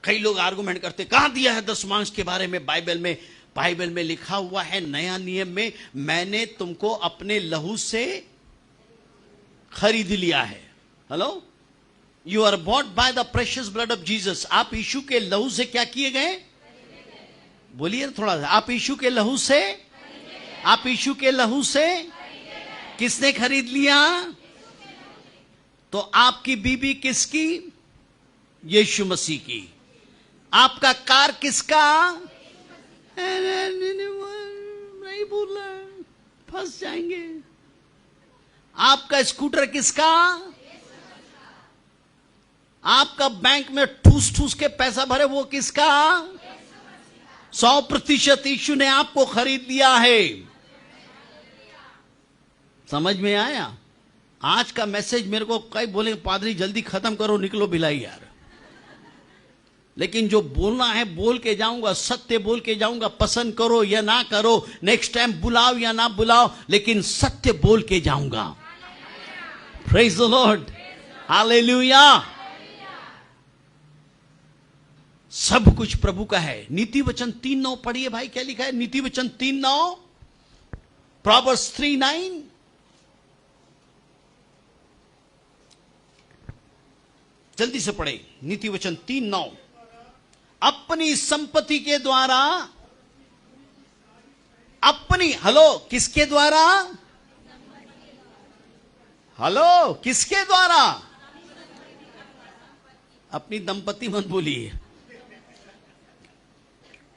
कई लोग आर्गुमेंट करते, कहां दिया है दशमांश के बारे में बाइबल में? बाइबल में लिखा हुआ है नया नियम में, मैंने तुमको अपने लहू से खरीद लिया है। Hello, you are bought by the precious blood of Jesus. आप यीशु के लहू से क्या किए गए? बोलिए थोड़ा सा। आप यीशु के लहू से, आप यीशु के लहू से किसने खरीद लिया? तो आपकी बीबी किसकी? यीशु मसीह की। आपका कार किसका? नहीं बोला, फंस जाएंगे। आपका स्कूटर किसका? आपका बैंक में ठूस ठूस के पैसा भरे वो किसका? 100% यीशु ने आपको खरीद लिया है। समझ में आया? आज का मैसेज मेरे को कई बोले, पादरी जल्दी खत्म करो, निकलो भिलाई यार। लेकिन जो बोलना है बोल के जाऊंगा, सत्य बोल के जाऊंगा। पसंद करो या ना करो, नेक्स्ट टाइम बुलाओ या ना बुलाओ, लेकिन सत्य बोल के जाऊंगा। Praise the Lord, hallelujah. सब कुछ प्रभु का है। नीति वचन 3:9 पढ़िए भाई, क्या लिखा है? नीति वचन 3:9, प्रोवर्ब्स 3:9। जल्दी से पढ़े, नीति वचन 3:9। अपनी संपत्ति के द्वारा अपनी, हेलो, किसके द्वारा? हेलो, किसके द्वारा? अपनी दंपति मत बोलिए,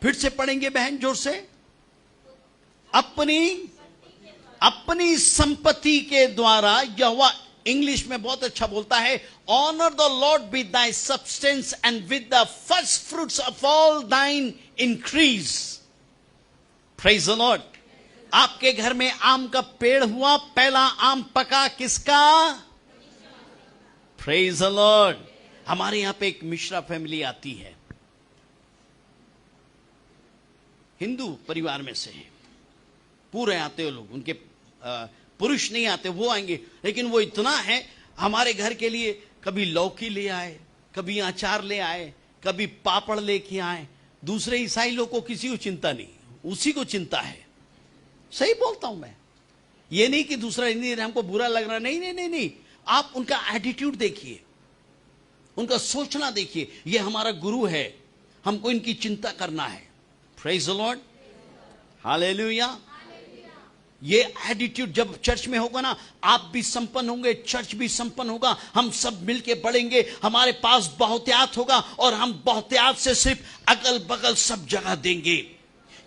फिर से पढ़ेंगे बहन जोर से। अपनी संपत्ति के द्वारा यहोवा, इंग्लिश में बहुत अच्छा बोलता है, honour the Lord with thy substance and with the first fruits of all thine increase. Praise the Lord. आपके घर में आम का पेड़ हुआ, पहला आम पका किसका? Praise the Lord. हमारे यहां पे एक मिश्रा फैमिली आती है, हिंदू परिवार में से है, पूरे आते हो लोग, उनके पुरुष नहीं आते, वो आएंगे, लेकिन वो इतना है, हमारे घर के लिए कभी लौकी ले आए, कभी अचार ले आए, कभी पापड़ लेके आए। दूसरे ईसाई लोग को किसी को चिंता नहीं, उसी को चिंता है। सही बोलता हूं मैं, ये नहीं कि दूसरा हिंदी हमको बुरा लग रहा, नहीं नहीं नहीं नहीं, आप उनका एटीट्यूड देखिए, उनका सोचना देखिए, ये हमारा गुरु है, हमको इनकी चिंता करना है। Praise the Lord, hallelujah. ये एटीट्यूड जब चर्च में होगा ना, आप भी संपन्न होंगे, चर्च भी संपन्न होगा, हम सब मिलके बढ़ेंगे, हमारे पास बहुतायत होगा और हम बहुतायत से सिर्फ अगल बगल सब जगह देंगे।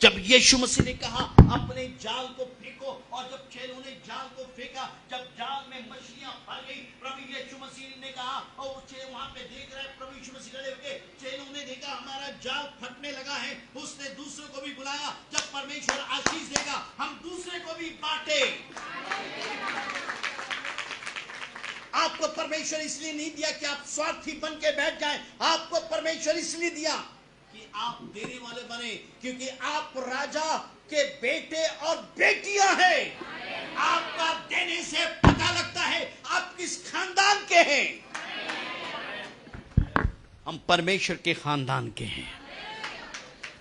जब यीशु मसीह ने कहा अपने जाल को फेंको, और जब चेलों ने जाल को फेंका, जब जाल में मछलियां फंस गई, प्रभु यीशु मसीह ने कहा, और चेले वहां पे देख रहे, प्रभु यीशु मसीह खड़े होके, चेलों ने देखा हमारा जाल फटने लगा है, उसने दूसरे को भी बुलाया, जब परमेश्वर आशीष देगा हम दूसरे को भी बांटे। आपको परमेश्वर इसलिए नहीं दिया कि आप स्वार्थी बन के बैठ जाएं, आपको परमेश्वर इसलिए दिया कि आप देने वाले बने, क्योंकि आप राजा के बेटे और बेटियां हैं। आपका देने से पता लगता है आप किस खानदान के हैं। हम परमेश्वर के खानदान के हैं।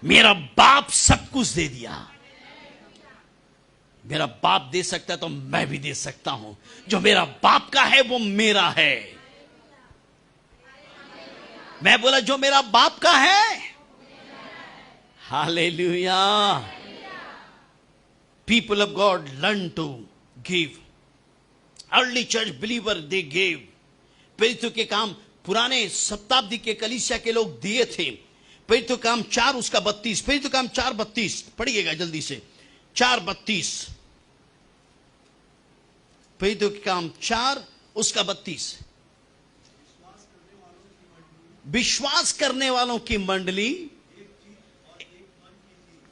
मेरा बाप सब कुछ दे दिया, मेरा बाप दे सकता है तो मैं भी दे सकता हूं। जो मेरा बाप का है वो मेरा है। मैं बोला जो मेरा बाप का है, hallelujah. People of God learn to give. Early church believer they gave. प्रेरितों के काम पुराने शताब्दी के कलीसिया के लोग दिए थे। प्रेरितों के काम 4 उसका 32, प्रेरितों के काम 4:32 पढ़िएगा जल्दी से, 4:32, प्रेरितों के काम 4 उसका 32। विश्वास करने वालों की मंडली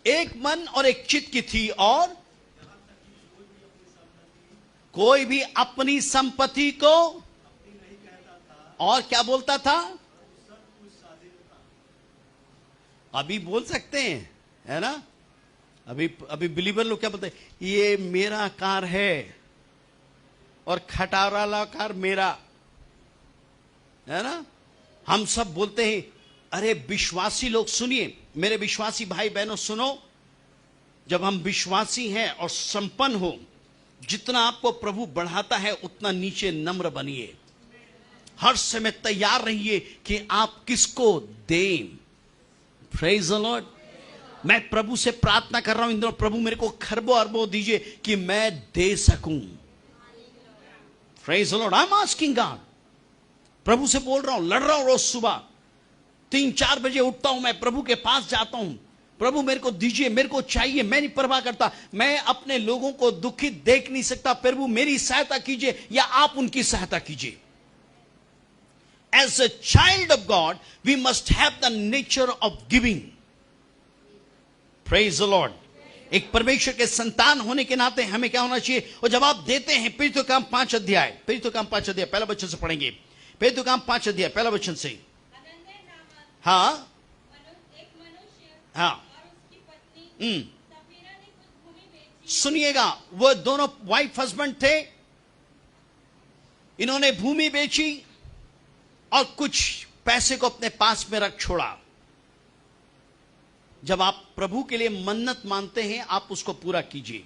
एक मन और एक चित्त की थी, और कोई भी अपनी संपत्ति को, और क्या बोलता था? अभी बोल सकते हैं, है ना? अभी बिलीवर लोग क्या बोलते हैं? ये मेरा कार है और खटारा वाला कार मेरा, है ना? हम सब बोलते हैं। अरे विश्वासी लोग सुनिए, मेरे विश्वासी भाई बहनों सुनो, जब हम विश्वासी हैं और संपन्न हो, जितना आपको प्रभु बढ़ाता है उतना नीचे नम्र बनिए। हर समय तैयार रहिए कि आप किसको दें। Praise the Lord. मैं प्रभु से प्रार्थना कर रहा हूं इन दिनों, प्रभु मेरे को खरबों अरबों दीजिए कि मैं दे सकूं। Praise the lord. I am asking God. प्रभु से बोल रहा हूं, लड़ रहा हूं। रोज सुबह 3-4 बजे उठता हूं, मैं प्रभु के पास जाता हूं, प्रभु मेरे को दीजिए, मेरे को चाहिए, मैं नहीं परवाह करता, मैं अपने लोगों को दुखित देख नहीं सकता, प्रभु मेरी सहायता कीजिए या आप उनकी सहायता कीजिए। As a child of God, we must have the nature of giving. Praise the Lord. एक परमेश्वर के संतान होने के नाते हमें क्या होना चाहिए? और जब आप देते हैं, प्रेरितों के काम 5 अध्याय, प्रेरितों के काम 5 अध्याय पहला वचन से पढ़ेंगे। प्रेरितों के काम 5 अध्याय पहला वचन से। हाँ हाँ, सुनिएगा, वो दोनों वाइफ हस्बैंड थे, इन्होंने भूमि बेची और कुछ पैसे को अपने पास में रख छोड़ा। जब आप प्रभु के लिए मन्नत मानते हैं, आप उसको पूरा कीजिए,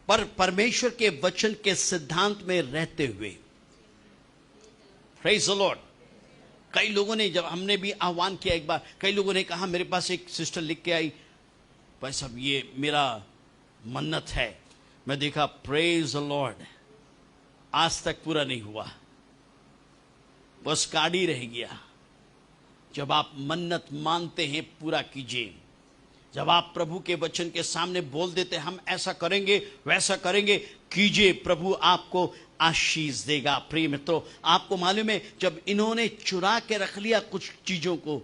पर परमेश्वर के वचन के सिद्धांत में रहते हुए। Praise the Lord. कई लोगों ने, जब हमने भी आह्वान किया एक बार, कई लोगों ने कहा, मेरे पास एक सिस्टर लिख के आई, भाई साहब ये मेरा मन्नत है। मैं देखा प्रेज द लॉर्ड, आज तक पूरा नहीं हुआ, बस कार्ड ही रह गया। जब आप मन्नत मानते हैं पूरा कीजिए। जब आप प्रभु के वचन के सामने बोल देते हम ऐसा करेंगे वैसा करेंगे, कीजिए, प्रभु आपको आशीष देगा। प्रिय मित्रों, आपको मालूम है जब इन्होंने चुरा के रख लिया कुछ चीजों को,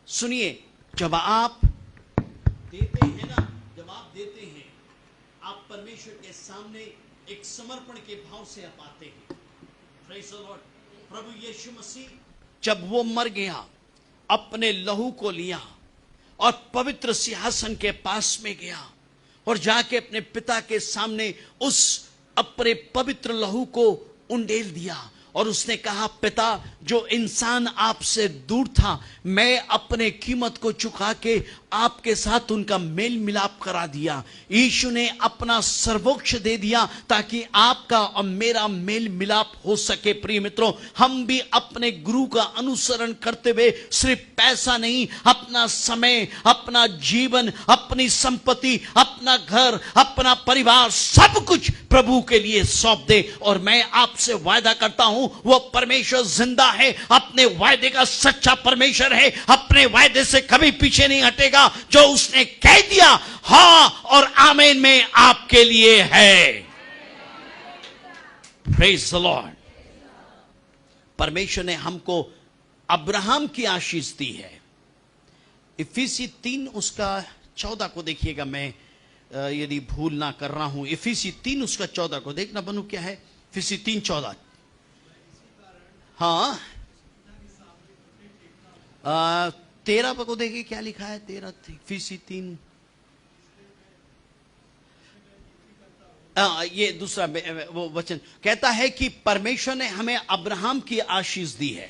सुनिए, जब आप देते हैं ना, जब आप देते हैं, आप परमेश्वर के सामने एक समर्पण के भाव से आप आते हैं। Praise the lord. प्रभु यीशु मसीह जब वो मर गया, अपने लहू को लिया और पवित्र सिंहासन के पास में गया और जाके अपने पिता के सामने उस अपने पवित्र लहू को उंडेल दिया और उसने कहा, पिता, जो इंसान आपसे दूर था, मैं अपने कीमत को चुका के आपके साथ उनका मेल मिलाप करा दिया। यीशु ने अपना सर्वोच्च दे दिया ताकि आपका और मेरा मेल मिलाप हो सके। प्रिय मित्रों, हम भी अपने गुरु का अनुसरण करते हुए सिर्फ पैसा नहीं, अपना समय, अपना जीवन, अपनी संपत्ति, अपना घर, अपना परिवार, सब कुछ प्रभु के लिए सौंप दे। और मैं आपसे वायदा करता हूं, वो परमेश्वर जिंदा है, अपने वायदे का सच्चा परमेश्वर है, अपने वायदे से कभी पीछे नहीं हटेगा। जो उसने कह दिया हां और आमीन में आपके लिए है। Praise the Lord. परमेश्वर ने हमको अब्राहम की आशीष दी है। इफिसी 3 उसका 14 को देखिएगा, मैं यदि भूल ना कर रहा हूं, इफिसी 3 उसका 14 को देखना बनू, क्या है इफिसी 3:14। हाँ 13 को देखिए क्या लिखा है, 13 इफिसी 3। ये दूसरा वो वचन कहता है कि परमेश्वर ने हमें अब्राहम की आशीष दी है।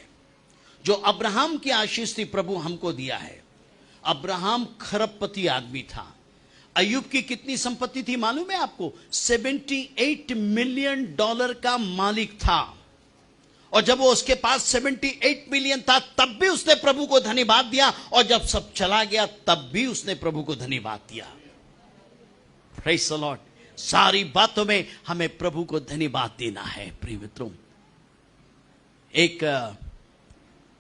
जो अब्राहम की आशीष थी प्रभु हमको दिया है। अब्राहम खरबपति आदमी था। अय्यूब की कितनी संपत्ति थी मालूम है आपको? $78 मिलियन का मालिक था। और जब वो उसके पास 78 मिलियन था तब भी उसने प्रभु को धन्यवाद दिया, और जब सब चला गया तब भी उसने प्रभु को धन्यवाद दिया। Praise the Lord. सारी बातों में हमें प्रभु को धन्यवाद देना है। प्रिय मित्रों, एक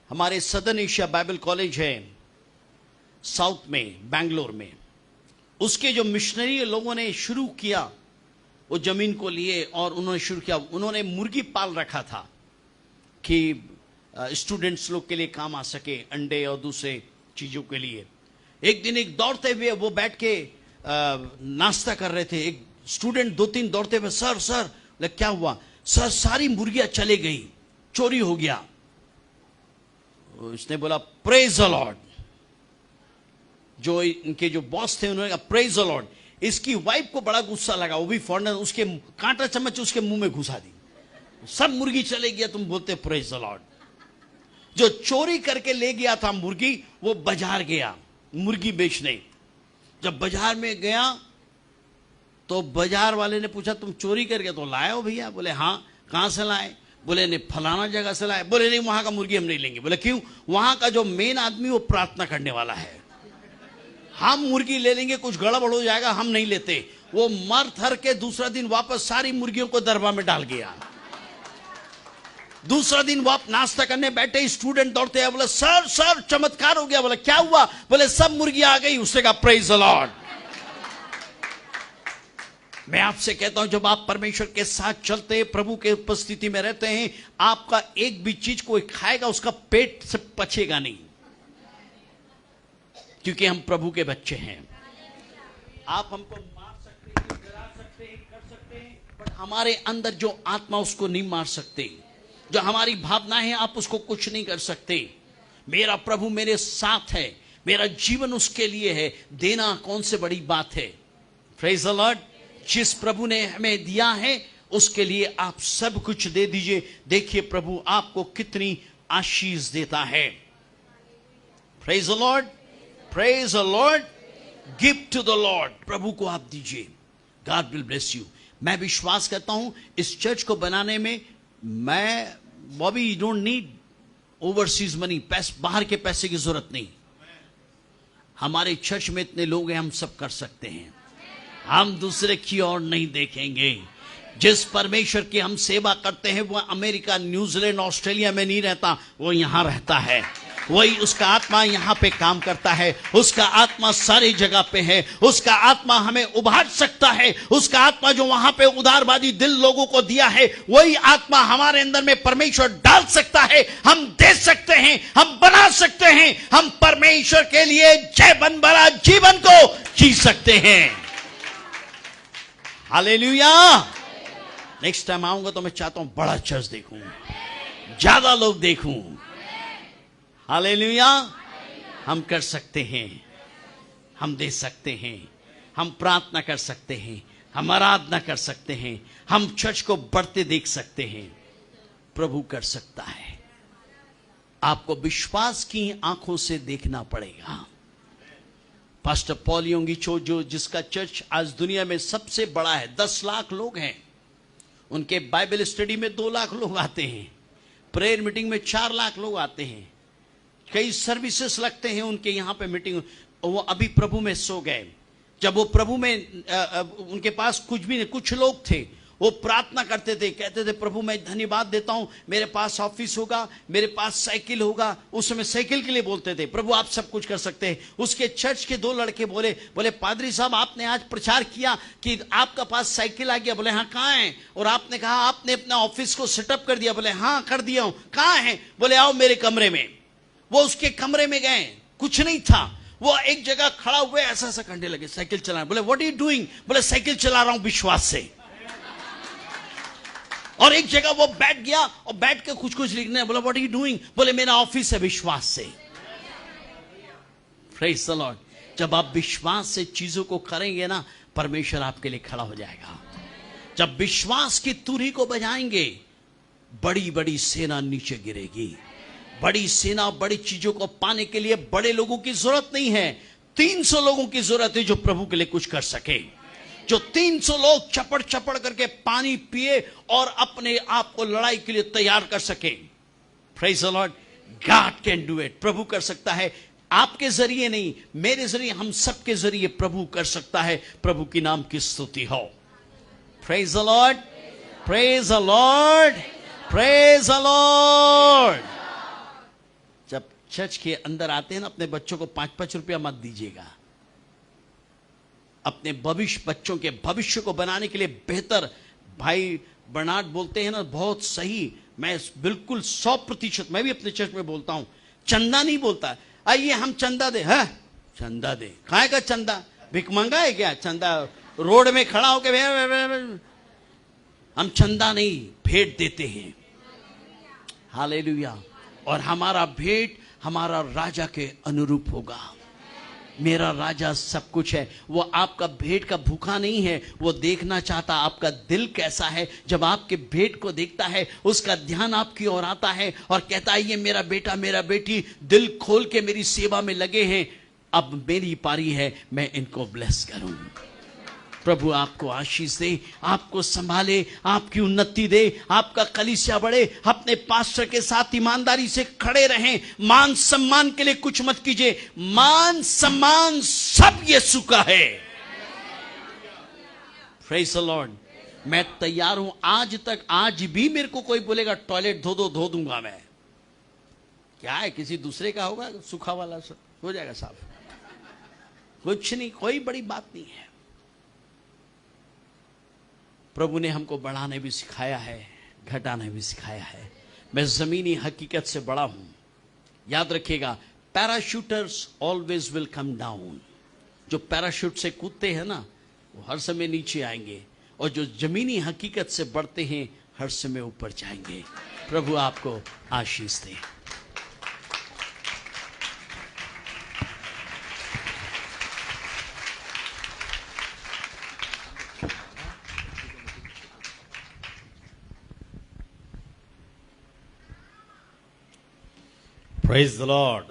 हमारे सदर्न एशिया बाइबल कॉलेज है साउथ में, बैंगलोर में, उसके जो मिशनरी लोगों ने शुरू किया, वो जमीन को लिए और उन्होंने शुरू किया। उन्होंने मुर्गी पाल रखा था कि स्टूडेंट्स लोग के लिए काम आ सके, अंडे और दूसरे चीजों के लिए। एक दिन एक दौड़ते हुए वो बैठ के नाश्ता कर रहे थे। एक स्टूडेंट 2-3 दौड़ते हुए, सर सर, क्या हुआ? सर सारी मुर्गियां चले गई, चोरी हो गया। उसने बोला प्रेज द लॉर्ड। जो इनके जो बॉस थे उन्होंने कहा प्रेज द लॉर्ड। इसकी वाइफ को बड़ा गुस्सा लगा, वो भी फॉरेनर, उसके कांटा चम्मच उसके मुंह में घुसा दी। सब मुर्गी चले गया, तुम बोलते प्रेज द लॉर्ड। जो चोरी करके ले गया था मुर्गी, वो बाजार गया मुर्गी बेचने। जब बाजार में गया तो बाजार वाले ने पूछा तुम चोरी करके तो लाए हो भैया? बोले हाँ। कहां से लाए? बोले नहीं फलाना जगह से लाए। बोले नहीं, वहां का मुर्गी हम नहीं लेंगे। बोले क्यों? वहां का जो मेन आदमी वो प्रार्थना करने वाला है, हम मुर्गी ले लेंगे, कुछ गड़बड़ हो जाएगा, हम नहीं लेते। वो मर थर के दूसरा दिन वापस सारी मुर्गियों को दरबार में डाल गया। दूसरा दिन वो नाश्ता करने बैठे, स्टूडेंट दौड़ते हैं, बोले सर सर चमत्कार हो गया। बोले क्या हुआ? बोले सब मुर्गियां आ गई। उसने कहा प्रेज द लॉर्ड। मैं आपसे कहता हूं, जब आप परमेश्वर के साथ चलते हैं, प्रभु के उपस्थिति में रहते हैं, आपका एक भी चीज कोई खाएगा उसका पेट से पचेगा नहीं, क्योंकि हम प्रभु के बच्चे हैं। आप हमको मार सकते हैं, गिरा सकते हैं, कर सकते हैं, बट हमारे अंदर जो आत्मा उसको नहीं मार सकते। जो हमारी भावना है आप उसको कुछ नहीं कर सकते। मेरा प्रभु मेरे साथ है, मेरा जीवन उसके लिए है। देना कौन से बड़ी बात है? Praise the Lord. जिस प्रभु ने हमें दिया है उसके लिए आप सब कुछ दे दीजिए। देखिए प्रभु आपको कितनी आशीष देता है। Praise the lord, praise the lord, give to the lord. प्रभु को आप दीजिए, गॉड विल ब्लेस यू। मैं विश्वास करता हूं इस चर्च को बनाने में Bobby don't need overseas money, बाहर के पैसे की जरूरत नहीं। हमारे चर्च में इतने लोग हैं, हम सब कर सकते हैं। हम दूसरे की ओर नहीं देखेंगे। जिस परमेश्वर की हम सेवा करते हैं वो अमेरिका, न्यूजीलैंड, ऑस्ट्रेलिया में नहीं रहता, वो यहां रहता है। वही उसका आत्मा यहां पे काम करता है। उसका आत्मा सारी जगह पे है। उसका आत्मा हमें उभार सकता है। उसका आत्मा जो वहां पे उदारवादी दिल लोगों को दिया है, वही आत्मा हमारे अंदर में परमेश्वर डाल सकता है। हम दे सकते हैं, हम बना सकते हैं। हम परमेश्वर के लिए जीवन भरा जीवन को जी सकते हैं। हालेलुया। नेक्स्ट टाइम आऊंगा तो मैं चाहता हूं बड़ा चर्च देखूं, ज्यादा लोग देखूं। हालेलुया। हम कर सकते हैं, हम दे सकते हैं, हम प्रार्थना कर सकते हैं, हम आराधना कर सकते हैं, हम चर्च को बढ़ते देख सकते हैं। प्रभु कर सकता है। आपको विश्वास की आंखों से देखना पड़ेगा। पास्टर पॉल योंगिचो, जो जिसका चर्च आज दुनिया में सबसे बड़ा है, 10 लाख लोग हैं। उनके बाइबल स्टडी में 2 लाख लोग आते हैं। प्रेयर मीटिंग में 4 लाख लोग आते हैं। कई सर्विसेस लगते हैं उनके यहां पे मीटिंग। वो अभी प्रभु में सो गए। जब वो प्रभु में उनके पास कुछ भी नहीं, कुछ लोग थे, वो प्रार्थना करते थे, कहते थे प्रभु मैं धन्यवाद देता हूं, मेरे पास ऑफिस होगा, मेरे पास साइकिल होगा। उस समय साइकिल के लिए बोलते थे, प्रभु आप सब कुछ कर सकते हैं। उसके चर्च के 2 लड़के बोले पादरी साहब आपने आज प्रचार किया कि आपका पास साइकिल आ गया। बोले हाँ कहाँ है? और आपने कहा आपने अपना ऑफिस को सेटअप कर दिया। बोले हाँ कर दिया हूं। कहाँ है? बोले आओ मेरे कमरे में। वो उसके कमरे में गए, कुछ नहीं था। वो एक जगह खड़ा हुए, ऐसा ऐसा करने लगे, साइकिल चला। बोले व्हाट आर यू डूइंग? बोले साइकिल चला रहा हूं विश्वास से। और एक जगह वो बैठ गया और बैठ के कुछ कुछ लिखने। बोला व्हाट आर यू डूइंग? बोले मेरा ऑफिस है विश्वास से। Praise the Lord. जब आप विश्वास से चीजों को करेंगे ना, परमेश्वर आपके लिए खड़ा हो जाएगा। जब विश्वास की तुरही को बजाएंगे, बड़ी बड़ी सेना नीचे गिरेगी। बड़ी सेना, बड़ी चीजों को पाने के लिए बड़े लोगों की जरूरत नहीं है। 300 लोगों की जरूरत है जो प्रभु के लिए कुछ कर सके। जो 300 लोग चपड़ चपड़ करके पानी पिए और अपने आप को लड़ाई के लिए तैयार कर सके। Praise the lord. God can do it. प्रभु कर सकता है। आपके जरिए नहीं, मेरे जरिए, हम सबके जरिए प्रभु कर सकता है। प्रभु की नाम की स्तुति हो। Praise the lord, praise the lord, praise the Lord. जब चर्च के अंदर आते हैं ना, अपने बच्चों को 5-5 रुपया मत दीजिएगा। अपने बच्चों के भविष्य को बनाने के लिए बेहतर, भाई बर्नार्ड बोलते हैं ना, बहुत सही। मैं बिल्कुल 100%, मैं भी अपने चर्च में बोलता हूं, चंदा नहीं बोलता। आइए हम चंदा दे। है चंदा दे, कहाँ का चंदा? भिकमंगा है क्या चंदा? रोड में खड़ा होकर हम चंदा नहीं, भेंट देते हैं। हालेलुया। और हमारा भेंट हमारा राजा के अनुरूप होगा। मेरा राजा सब कुछ है। वो आपका भेंट का भूखा नहीं है, वो देखना चाहता आपका दिल कैसा है। जब आपके भेंट को देखता है, उसका ध्यान आपकी ओर आता है और कहता है ये मेरा बेटा, मेरा बेटी दिल खोल के मेरी सेवा में लगे हैं, अब मेरी पारी है, मैं इनको ब्लेस करूं। प्रभु आपको आशीष दे, आपको संभाले, आपकी उन्नति दे, आपका कलीसिया बढ़े। अपने पास्टर के साथ ईमानदारी से खड़े रहें। मान सम्मान के लिए कुछ मत कीजिए। मान सम्मान सब यीशु का है। Praise the Lord. मैं तैयार हूं। आज भी मेरे को कोई बोलेगा टॉयलेट धो दूंगा मैं। क्या है, किसी दूसरे का होगा सूखा वाला, हो जाएगा साफ। कुछ नहीं, कोई बड़ी बात नहीं है। प्रभु ने हमको बढ़ाने भी सिखाया है, घटाने भी सिखाया है। मैं जमीनी हकीकत से बड़ा हूं। याद रखिएगा, पैराशूटर्स ऑलवेज विल कम डाउन। जो पैराशूट से कूदते हैं ना, वो हर समय नीचे आएंगे, और जो जमीनी हकीकत से बढ़ते हैं हर समय ऊपर जाएंगे। प्रभु आपको आशीष दे। Praise the Lord.